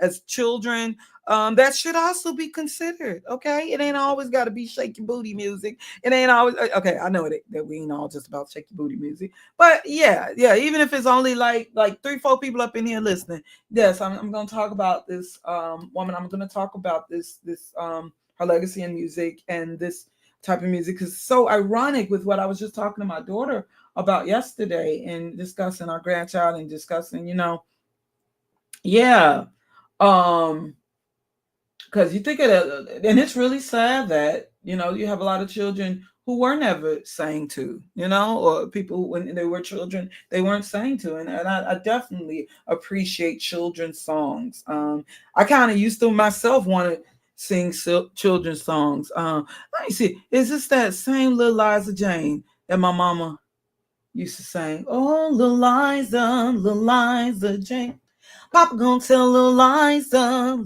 as children, that should also be considered. Okay, it ain't always got to be shaky booty music. It ain't always okay. I know that we ain't all just about shaky booty music, but yeah. Even if it's only like 3-4 people up in here listening, yes, I'm going to talk about this woman. I'm going to talk about this her legacy in music and this type of music, because it's so ironic with what I was just talking to my daughter about yesterday and discussing our grandchild and discussing, yeah. Because you think of it, and it's really sad that you have a lot of children who were never sang to, or people when they were children they weren't sang to, and I definitely appreciate children's songs. I kind of used to myself want to sing children's songs. Let me see, is this that same Lil Liza Jane that my mama used to sing? Oh, Lil Liza Jane. Papa gonna tell Lil Liza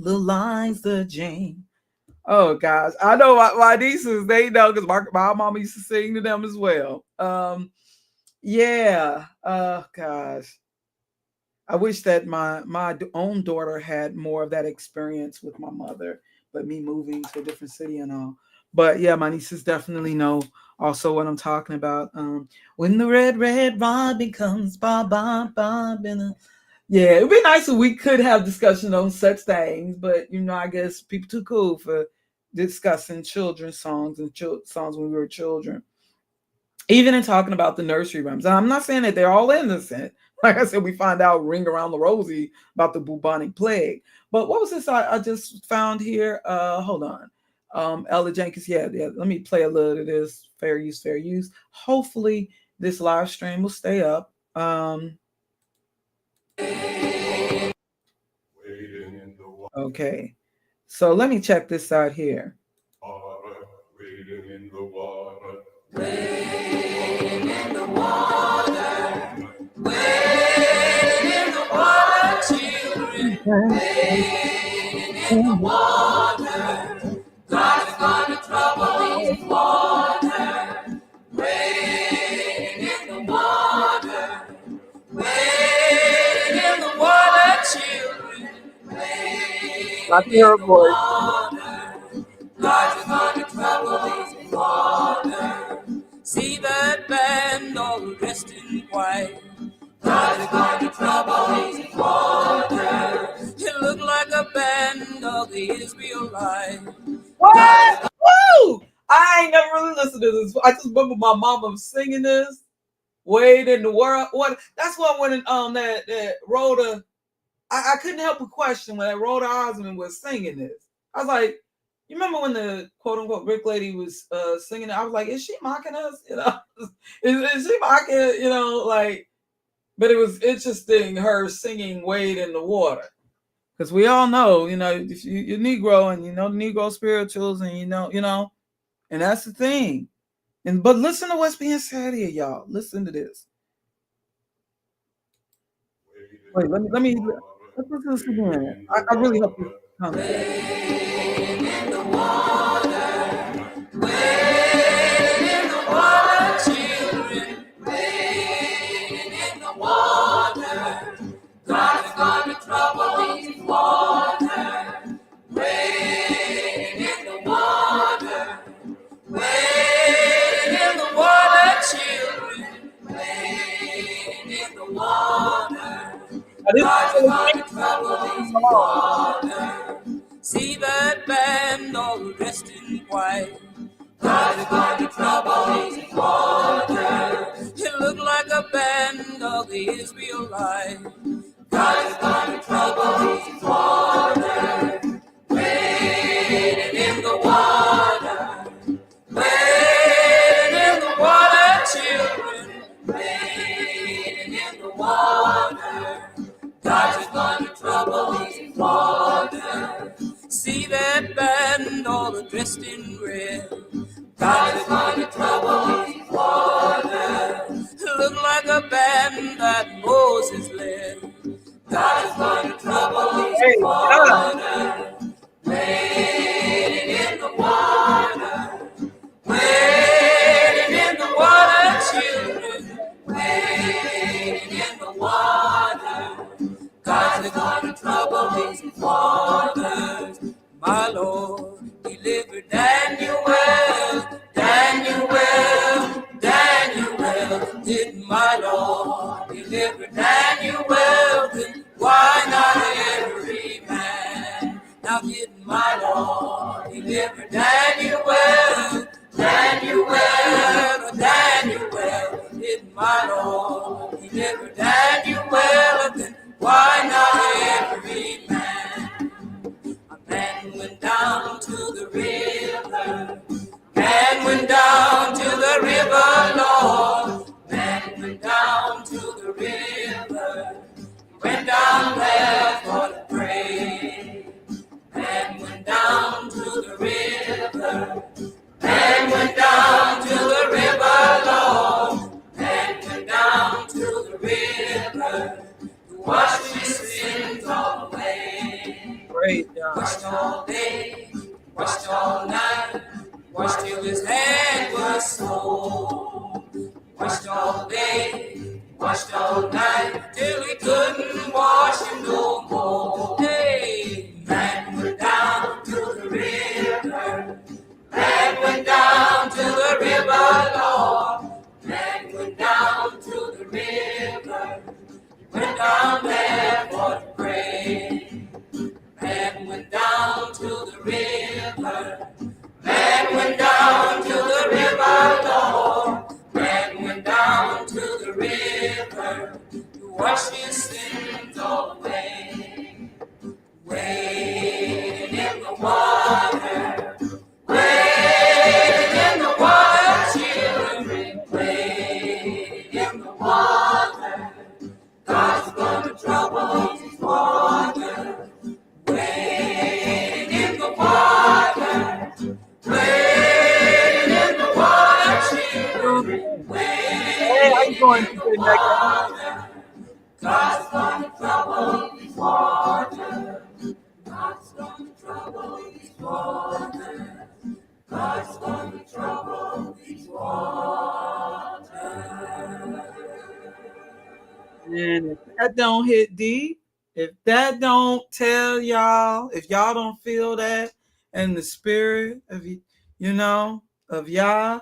Jane. Oh gosh, I know my nieces, they know because my mama used to sing to them as well. Yeah. Oh gosh, I wish that my own daughter had more of that experience with my mother, but me moving to a different city and all. But yeah, my nieces definitely know also what I'm talking about. When the red robin comes, bob, yeah, it'd be nice if we could have discussion on such things, but I guess people too cool for discussing children's songs and songs when we were children. Even in talking about the nursery rhymes. And I'm not saying that they're all innocent. Like I said, we find out Ring Around the Rosie about the bubonic plague. But what was this I just found here? Hold on. Ella Jenkins, yeah. Let me play a little of this. Fair use. Hopefully this live stream will stay up. Okay, so let me check this out here. Wading in the water. Wading in the water. Wading in the water, children. Wading in the water. God is gonna trouble these waters. Wading in the water. Wading in the water, children. I can hear her voice. God is gonna trouble these waters. See that band all dressed in white. God is gonna trouble these waters. It looked like a band of the Israelites. What? Woo! I ain't never really listened to this. I just remember my mama singing this. Wade in the world. What? That's what when that Rhoda. I couldn't help but question when that Rhoda Osmond was singing this. I was like, you remember when the quote unquote Brick Lady was singing it? I was like, is she mocking us? Is she mocking? Like, but it was interesting her singing Wade in the Water. Because we all know, if you're Negro and the Negro spirituals and and that's the thing. But listen to what's being said here, y'all. Listen to this. Wait, let's listen to this again. I really hope this comes. Wade in the water, wade in the water, children, wade in the water. God is going to trouble these water. Wade in the water, wade in the water, children, wade in the water. God is going to trouble these water. See that band all dressed in white. God is going to trouble these water. It looked like a band of the Israelites. God is going to trouble these water. Wading in the water. Wading in the water, children. Wading in the water. God is going to trouble these water. See that band all dressed in red. God is going to trouble these water. Look like a band that Moses led. God is going to trouble these water. Wading in the water. Wading in the water, children. Wading in the water. God is going to trouble these waters. My Lord, deliver Daniel, Daniel, Daniel. Did my Lord deliver Daniel? Then why not every man? Now did my Lord deliver Daniel? Daniel, Daniel. Did my Lord deliver Daniel? Then why not every man? A man went down to the river. Man went down to the river, Lord. Man went down to the river. Went down there for to pray. Man went down to the river. Man went down to the river, Lord. Man went down to the river. Wash his sins all away. Washed all day, washed all night, washed till his hand was sore. Washed all day, washed all night, till he couldn't wash him no more. Hey, man went down to the river. Man went down to the river, Lord. Man went down to the river. Went down there for to pray. Man went down to the river. Man went down to the river, Lord. Man went down to the river to wash his sins all away. Wading in the water. Wading in the water, children. Wading in the water. God's gonna trouble these water. Wading in the water. Wading in the water, children. Wading in the water. God's gonna trouble these water. God's gonna trouble these water. God's gonna trouble these water. And if that don't hit deep, if that don't tell y'all, if y'all don't feel that in the spirit of of Yah,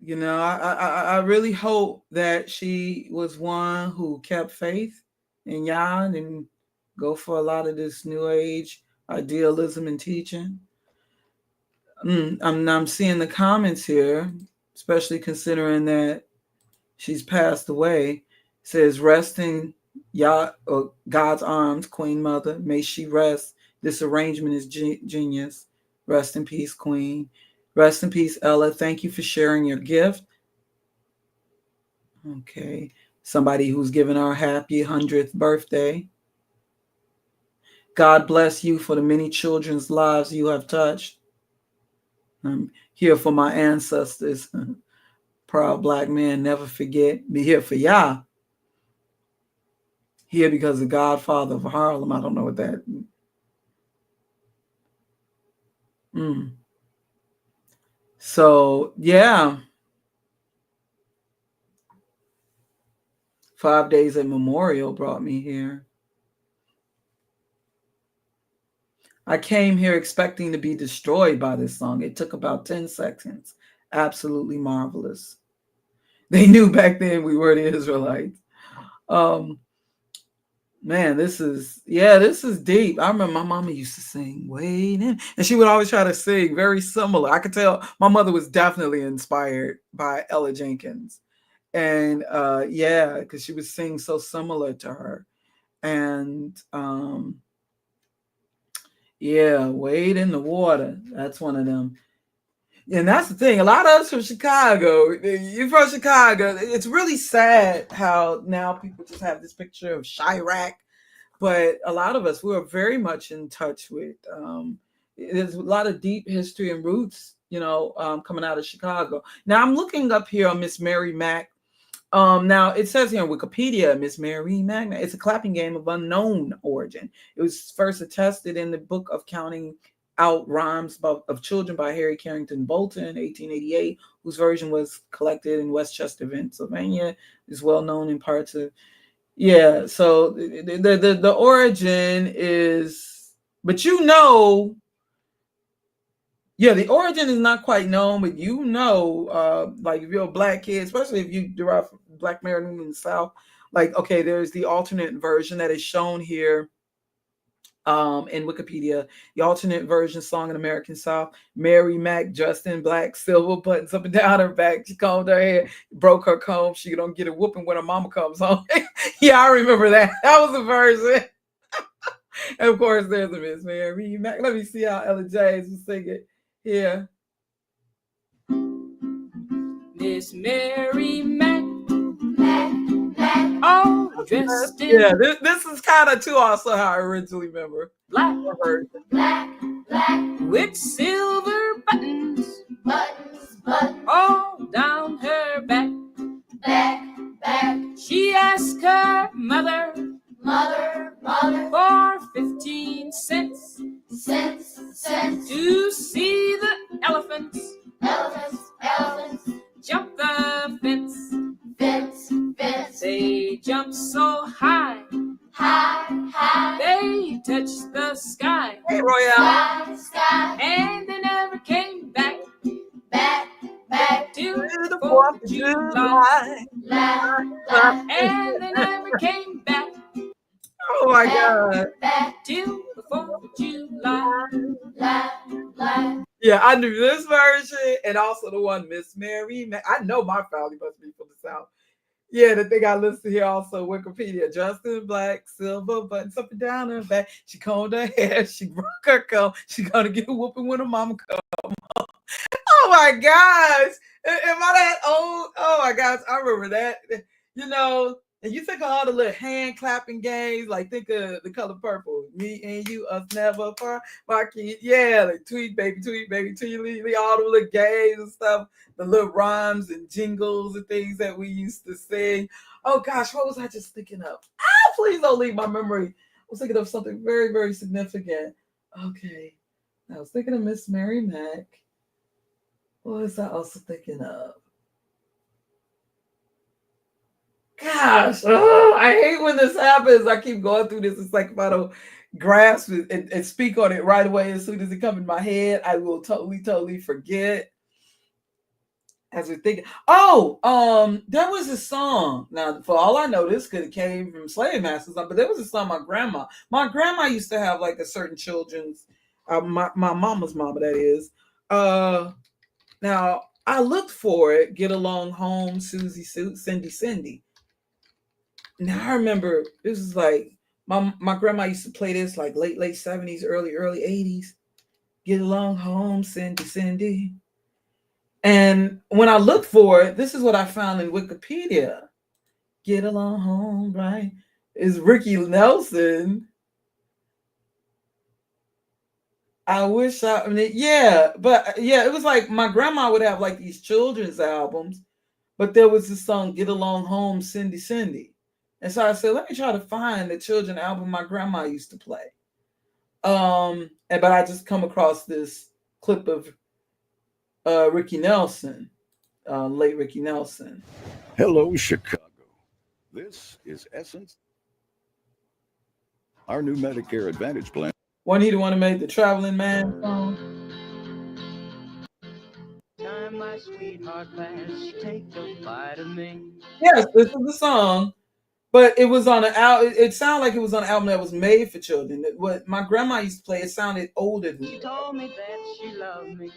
I really hope that she was one who kept faith in Yah and didn't go for a lot of this new age idealism and teaching. I'm seeing the comments here, especially considering that she's passed away. It says, rest in God's arms, Queen Mother. May she rest. This arrangement is genius. Rest in peace, Queen. Rest in peace, Ella. Thank you for sharing your gift. Okay. Somebody who's given our happy 100th birthday. God bless you for the many children's lives you have touched. Here for my ancestors. Proud black man, never forget. Be here for y'all. Here because the Godfather of Harlem. I don't know what that. So yeah. 5 Days at Memorial brought me here. I came here expecting to be destroyed by this song. It took about 10 seconds. Absolutely marvelous. They knew back then we were the Israelites. Man, this is deep. I remember my mama used to sing Waiting, and she would always try to sing very similar. I could tell my mother was definitely inspired by Ella Jenkins. And yeah, because she would sing so similar to her. And yeah, Wade in the Water. That's one of them. And that's the thing. A lot of us from Chicago, you're from Chicago. It's really sad how now people just have this picture of Chirac. But a lot of us, we are very much in touch with, there's a lot of deep history and roots, coming out of Chicago. Now I'm looking up here on Miss Mary Mack. Now it says here on Wikipedia, Miss Mary Mack, it's a clapping game of unknown origin. It was first attested in the Book of Counting Out Rhymes of Children by Harry Carrington Bolton, 1888, whose version was collected in Westchester, Pennsylvania. Is well known in parts of, yeah. So the origin is, but yeah, the origin is not quite known, but like if you're a black kid, especially if you derive from Black American in the South, like, okay, there's the alternate version that is shown here in Wikipedia. The alternate version song in American South, Mary Mack, Justin Black, silver buttons up and down her back. She combed her hair, broke her comb. She don't get a whooping when her mama comes home. Yeah, I remember that. That was the version. And of course, there's a Miss Mary Mack. Let me see how Ella James was singing. Yeah. Miss Mary Mack, all dressed in Yeah, this is kind of too also how I originally remember. black, black, with silver buttons buttons, all down her back. back, She asked her mother mother, for 15 cents cents, to see the elephants elephants, jump the fence. fence, They jumped so high, high, they touched the sky, Hey, Royale. sky, and they never came back back, till The 4th of July. la, And they never came back Oh my God. till the 4th of July. la. Yeah, I knew this version and also the one Miss Mary Mack. I know my family must be from the South. Yeah, the thing I listed here also, Wikipedia. Justin Black, silver buttons up and down her back. She combed her hair. She broke her comb. She gonna get a whooping when her mama come. Oh my gosh. Am I that old? Oh my gosh, I remember that. And you think of all the little hand clapping games, like think of The Color Purple. Me and you, us never part. My kid, yeah, like tweet baby, tweet, all the little games and stuff, the little rhymes and jingles and things that we used to sing. Oh gosh, what was I just thinking of? Please don't leave my memory. I was thinking of something very, very significant. Okay. I was thinking of Miss Mary Mack. What was I also thinking of? Gosh, I hate when this happens. I keep going through this. It's like if I don't grasp it and speak on it right away, as soon as it comes in my head, I will totally forget. As we're thinking, there was a song. Now, for all I know, this could have came from Slave Masters, but there was a song my grandma used to have, like a certain children's, my mama's mama, that is. Now I looked for it. Get Along Home, Susie, Cindy. Now I remember this was like my grandma used to play this like late 70s, early 80s. Get Along Home, Cindy. And when I looked for it, this is what I found in Wikipedia. Get Along Home, right? Is Ricky Nelson. I wish I mean, yeah, but yeah, it was like my grandma would have like these children's albums, but there was this song "Get Along Home, Cindy Cindy," and so I said, let me try to find the children album my grandma used to play. And but I just come across this clip of Ricky Nelson, late Ricky Nelson. Hello, Chicago. This is Essence, our new Medicare Advantage plan. Wasn't he the one who made the Traveling Man song? Time my sweetheart passed, take a bite of me. Yes, this is the song. But it was on an album. It sounded like it was on an album that was made for children. What my grandma used to play, it sounded older than She me. told me that she loved me.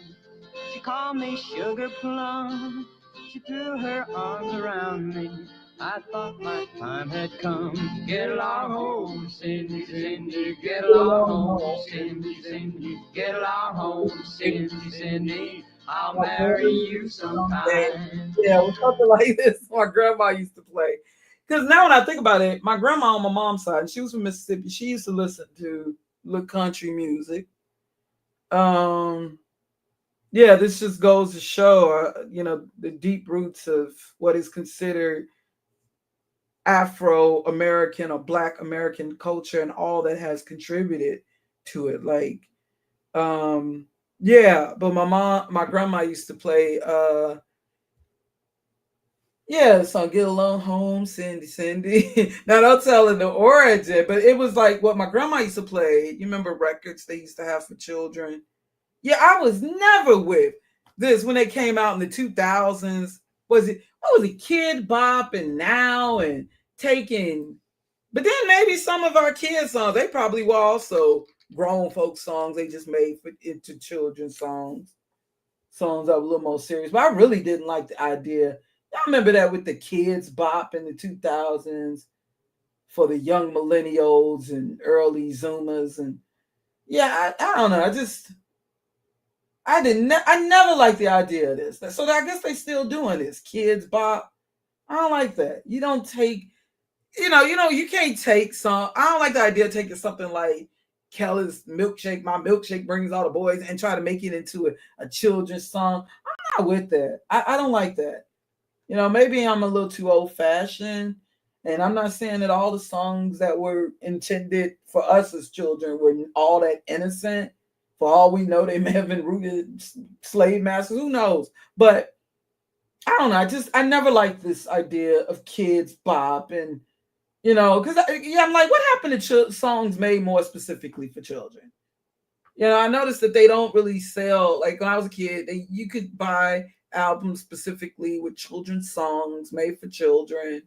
She called me sugar plum. She threw her arms around me. I thought my time had come. Get along home, Cindy, Cindy. Get along home, Cindy, Cindy. Get along home, Cindy, Cindy. I'll marry you sometime. Yeah, it was something like this. My grandma used to play. Because now when I think about it, my grandma on my mom's side, and she was from Mississippi. She used to listen to little country music. Um, yeah, this just goes to show, the deep roots of what is considered Afro American or Black American culture and all that has contributed to it. Like, yeah, but my grandma used to play, yeah, the song "Get Along Home, Cindy, Cindy." Now, don't tell her the origin, but it was like what my grandma used to play. You remember records they used to have for children? Yeah, I was never with this when they came out in the 2000s. What was it, Kid Bop and Now and Taking, but then maybe some of our kids' songs, they probably were also grown folk songs they just made into children's songs that were a little more serious. But I really didn't like the idea. I remember that with the Kids Bop in the 2000s for the young millennials and early Zoomers. And yeah, I don't know. I never liked the idea of this. So I guess they still doing this. Kids Bop. I don't like that. You don't take, you can't take some. I don't like the idea of taking something like Kelly's Milkshake, My Milkshake Brings All the Boys, and try to make it into a children's song. I'm not with that. I don't like that. Maybe I'm a little too old fashioned. And I'm not saying that all the songs that were intended for us as children were all that innocent. For all we know, they may have been rooted slave masters. Who knows? But I don't know. I never liked this idea of Kids Bop and because I'm like, what happened to songs made more specifically for children? I noticed that they don't really sell. Like when I was a kid, you could buy albums specifically with children's songs made for children.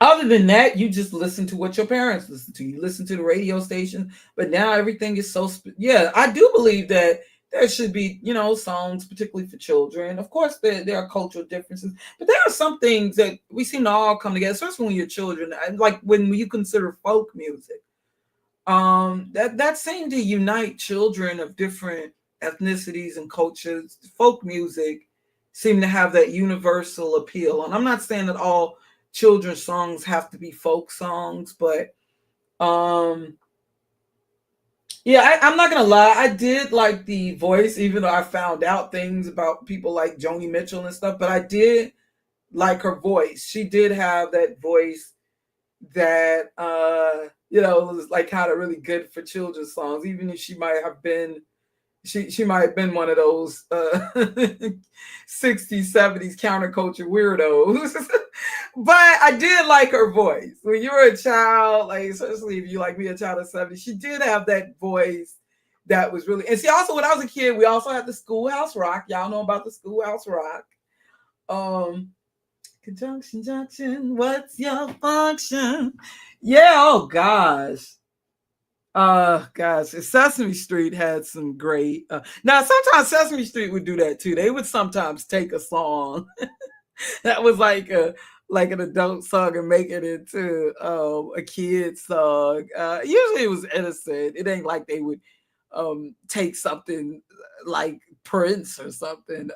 Other than that, you just listen to what your parents listen to. You listen to the radio station, but now everything is so. Yeah, I do believe that there should be, songs particularly for children. Of course, there are cultural differences, but there are some things that we seem to all come together, especially when you're children. Like when you consider folk music, that seemed to unite children of different ethnicities and cultures. Folk music seem to have that universal appeal, and I'm not saying that all children's songs have to be folk songs, but yeah, I'm not gonna lie, I did like the voice, even though I found out things about people like Joni Mitchell and stuff, but I did like her voice. She did have that voice that was like kind of really good for children's songs, even if she might have been one of those 60s, 70s counterculture weirdos. But I did like her voice. When you were a child, like especially if you like me, a child of 70s, she did have that voice that was really. And see, also when I was a kid, we also had the Schoolhouse Rock. Y'all know about the Schoolhouse Rock. Conjunction junction, what's your function? Yeah, oh gosh. Gosh, Sesame Street had some great. Now, sometimes Sesame Street would do that too. They would sometimes take a song that was like an adult song and make it into a kid song. Usually, it was innocent. It ain't like they would take something like Prince or something.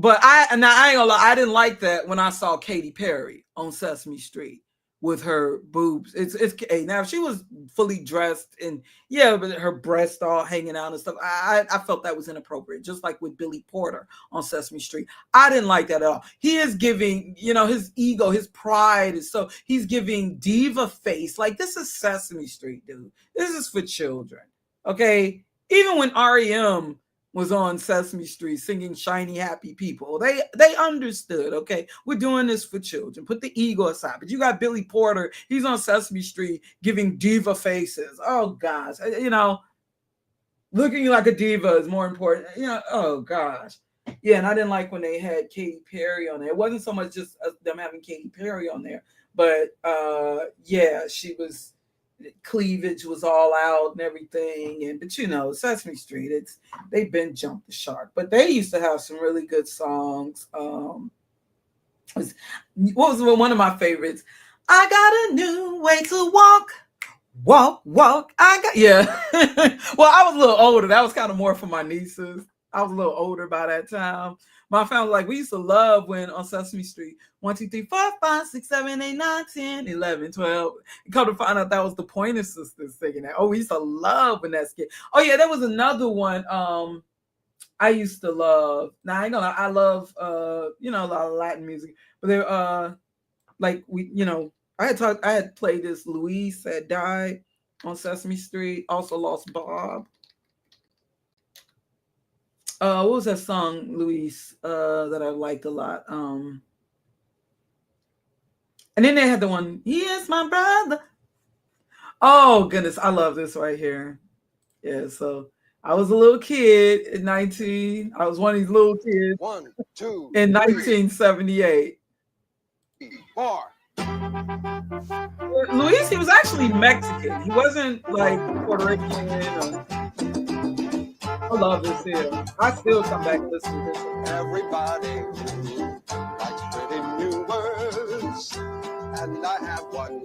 But I ain't gonna lie, I didn't like that when I saw Katy Perry on Sesame Street. with her boobs. It's hey, now if she was fully dressed and yeah, but her breasts all hanging out and stuff, I felt that was inappropriate. Just like with Billy Porter on Sesame Street, I didn't like that at all. He is giving, his ego, his pride is so he's giving diva face. Like, this is Sesame Street, dude. This is for children. Okay, even when REM was on Sesame Street singing Shiny Happy People, they understood, okay, we're doing this for children. Put the ego aside. But you got Billy Porter, he's on Sesame Street giving diva faces. Oh gosh, looking like a diva is more important. Oh gosh. Yeah, and I didn't like when they had Katy Perry on there. It wasn't so much just them having Katy Perry on there, but yeah, she was, cleavage was all out and everything. But Sesame Street, they've been jumped the shark. But they used to have some really good songs. What was one of my favorites? I got a new way to walk. Yeah. Well, I was a little older. That was kind of more for my nieces. I was a little older by that time. My family, like, we used to love when on Sesame Street, 1, 2, 3, 4, 5, 6, 7, 8, 9, 10, 11, 12. And come to find out that was the Pointer Sisters singing that. Oh, we used to love when that skit. Oh yeah, there was another one. I used to love. Now I know I love a lot of Latin music, but there like I had played this. Luis had died on Sesame Street. Also lost Bob. What was that song, Luis, that I liked a lot? And then they had the one, "He is my brother." Oh goodness, I love this right here. Yeah, so I was a little kid at 19. I was one of these little kids. 1, 2, in 1978. 4. Luis, he was actually Mexican. He wasn't like Puerto Rican. I love this here. I still come back and listen to this. Everybody likes pretty new words, and I have one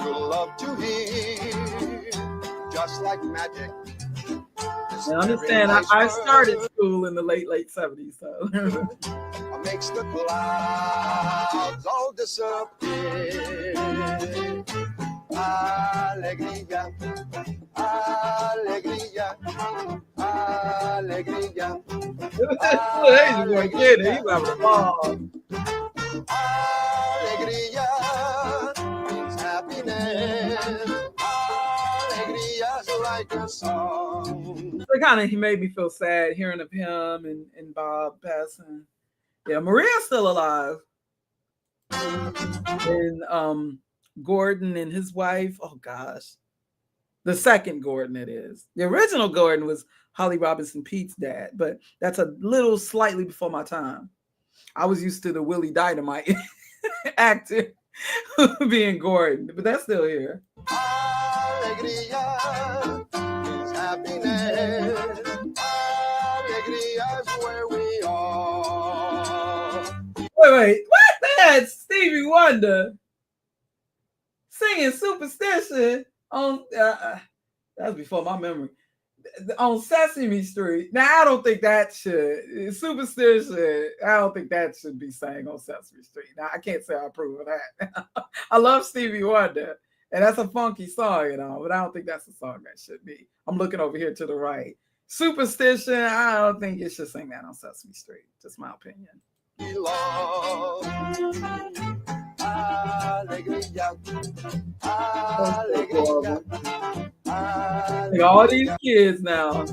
you'll love to hear, just like magic. I understand. I started school in the late 70s, so. Makes the clouds all disappear. Alegría, alegría, alegría. He's a kid. He's having a ball. Alegría means happiness. Alegría is like a song. So he made me feel sad hearing of him and Bob passing. Yeah, Maria's still alive. And Gordon and his wife. Oh gosh. The second Gordon, it is. The original Gordon was Holly Robinson Pete's dad, but that's a little slightly before my time. I was used to the Willie Dynamite actor being Gordon, but that's still here. Alegría is happiness. Alegría is where we are. Wait, what? That's Stevie Wonder singing Superstition on that's before my memory, on Sesame Street. Now I don't think that should Superstition. I don't think that should be sang on Sesame Street. Now I can't say I approve of that. I love Stevie Wonder, and that's a funky song, but I don't think that's a song that should be. I'm looking over here to the right. Superstition. I don't think it should sing that on Sesame Street. Just my opinion. All these kids now.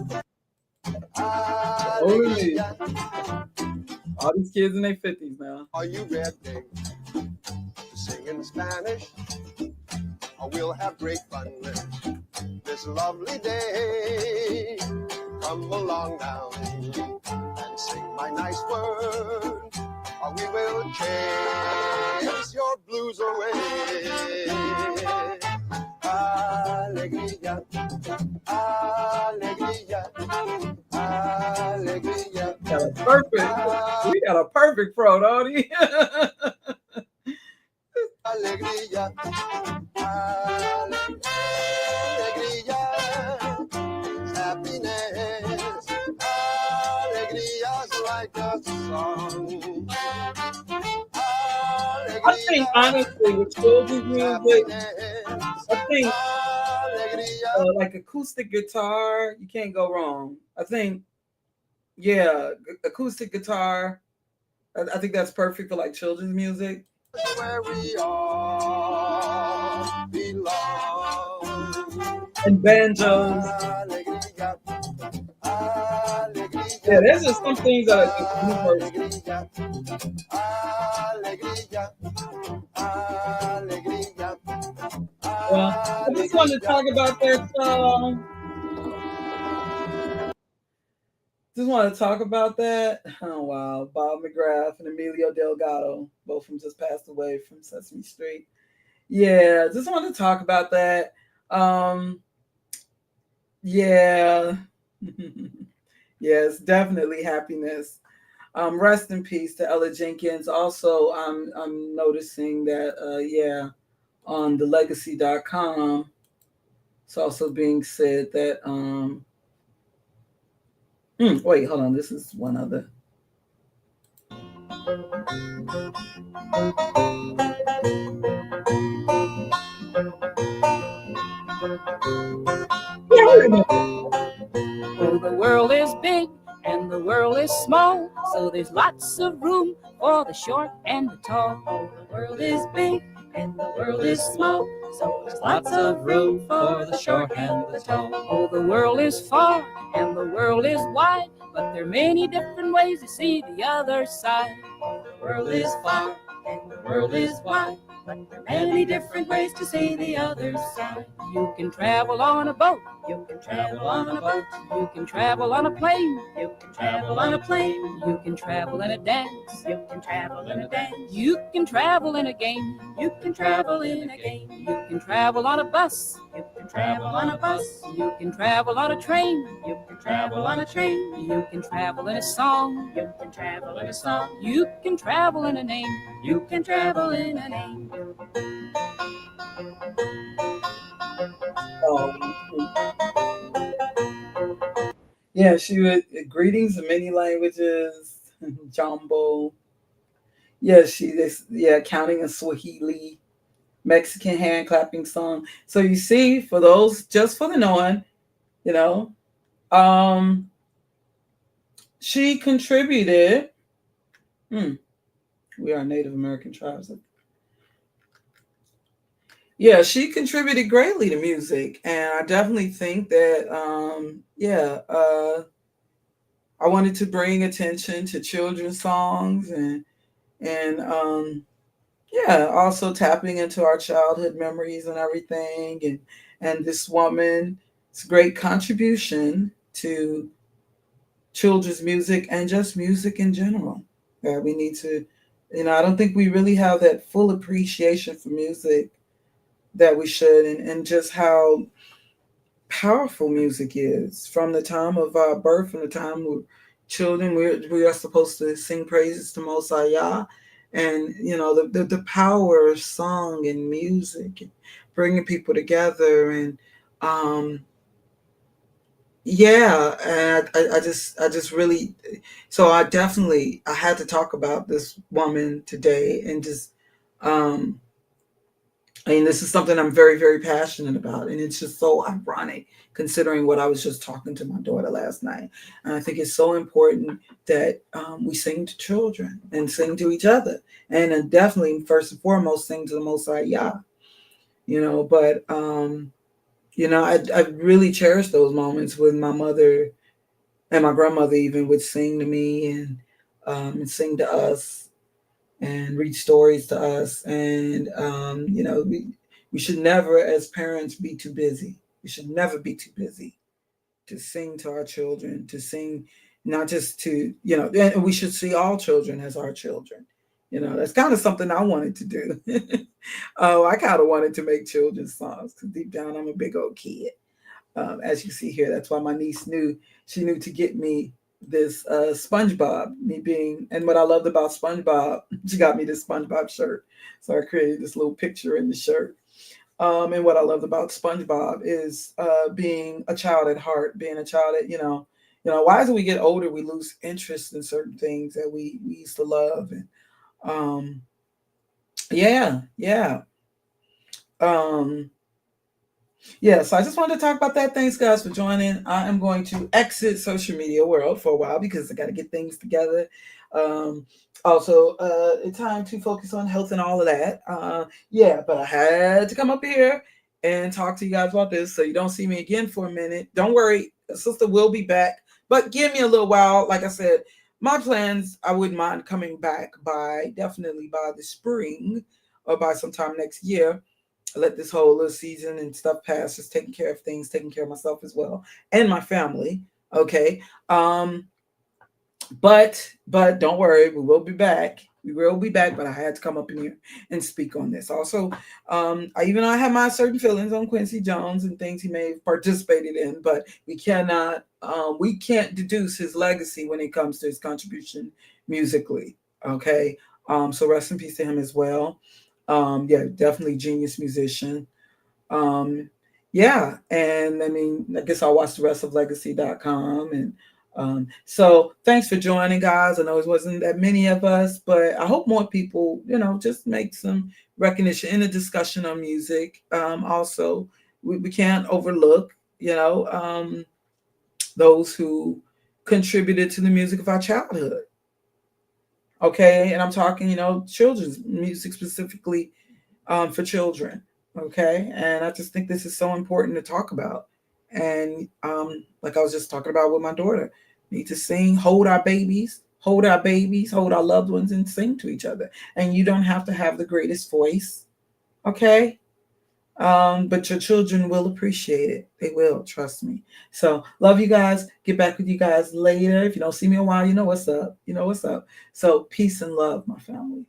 All these kids in their 50s now. Are you ready to sing in Spanish? We'll have great fun this lovely day. Come along now and sing my nice word. We will chase your blues away. Alegría, alegría, alegría. Got a perfect. We got a perfect pro, don't we? Alegría, alegría, happiness. Alegría is like a song. I think honestly with children's music, I think like acoustic guitar, you can't go wrong. I think, yeah, acoustic guitar. I think that's perfect for like children's music. Where we all belong. And banjos. Alegría, Yeah, alegría, there's just some things that are just universal. alegría, alegría, Yeah. I just wanted to talk about that song. Just want to talk about that. Oh wow, Bob McGrath and Emilio Delgado, both of them just passed away from Sesame Street. Yeah, just wanted to talk about that. Yeah, yes, definitely happiness. Rest in peace to Ella Jenkins. Also, I'm noticing that yeah, on the legacy.com, it's also being said that wait, hold on, this is one other. Oh, the world is big and the world is small, so there's lots of room for the short and the tall. Oh, the world is big and the world is small, so there's lots of room for the short and the tall. Oh, the world is far and the world is wide, but there are many different ways to see the other side. Oh, the world is far and the world is wide, but there are many different ways to see the other side. You can travel on a boat, you can travel on a boat, you can travel on a plane, you can travel on a plane, you can travel in a dance, you can travel in a dance, you can travel in a game, you can travel in a game, you can travel on a bus, you can travel on a bus, you can travel on a train, you can travel on a train, you can travel in a song, you can travel in a song, you can travel in a name, you can travel in a name. Yeah, she would greetings in many languages, Jumbo. Yeah, counting in Swahili, Mexican hand clapping song. So you see, for those just for the knowing, you know, she contributed. We are Native American tribes. Yeah, she contributed greatly to music, and I definitely think that I wanted to bring attention to children's songs and yeah, also tapping into our childhood memories and everything, and this woman's great contribution to children's music and just music in general. Yeah, we need to, I don't think we really have that full appreciation for music that we should, and just how powerful music is from the time of our birth, from the time we're children. We are supposed to sing praises to Most High Yah, and the power of song and music, and bringing people together, and yeah, and I just really, so I had to talk about this woman today, and just I mean, this is something I'm very, very passionate about. And it's just so ironic considering what I was just talking to my daughter last night. And I think it's so important that we sing to children and sing to each other. And then definitely, first and foremost, sing to the Most High Yah. But, I really cherish those moments when my mother and my grandmother even would sing to me and sing to us and read stories to us. And we should never, as parents, be too busy. We should never be too busy to sing to our children, to sing not just to, and we should see all children as our children. That's kind of something I wanted to do. I kind of wanted to make children's songs because deep down I'm a big old kid. As you see here, that's why my niece knew to get me this SpongeBob, and what I loved about SpongeBob, she got me this SpongeBob shirt. So I created this little picture in the shirt. And what I loved about SpongeBob is being a child at heart, being a child that, why as we get older, we lose interest in certain things that we used to love. And Yeah, yeah. Um, yeah, so I just wanted to talk about that. Thanks, guys, for joining. I am going to exit social media world for a while because I got to get things together. Also, it's time to focus on health and all of that. Yeah, but I had to come up here and talk to you guys about this so you don't see me again for a minute. Don't worry, sister will be back, but give me a little while. Like I said, my plans, I wouldn't mind coming back definitely by the spring or by sometime next year. Let this whole little season and stuff pass, just taking care of things, taking care of myself as well and my family. Okay. But don't worry, we will be back. We will be back, but I had to come up in here and speak on this. Also, I have my certain feelings on Quincy Jones and things he may have participated in, but we can't deduce his legacy when it comes to his contribution musically. Okay. So rest in peace to him as well. Yeah, definitely genius musician. Um, yeah, and I mean, I guess I'll watch the rest of legacy.com. And so thanks for joining, guys. I know it wasn't that many of us, but I hope more people, just make some recognition in the discussion on music. Also, we can't overlook, those who contributed to the music of our childhood. Okay, and I'm talking, children's music specifically for children. Okay, and I just think this is so important to talk about. And like I was just talking about with my daughter, need to sing, hold our babies, hold our loved ones, and sing to each other. And you don't have to have the greatest voice, okay? But your children will appreciate it. They will, trust me. So love you guys. Get back with you guys later. If you don't see me in a while, you know what's up. You know what's up. So peace and love, my family.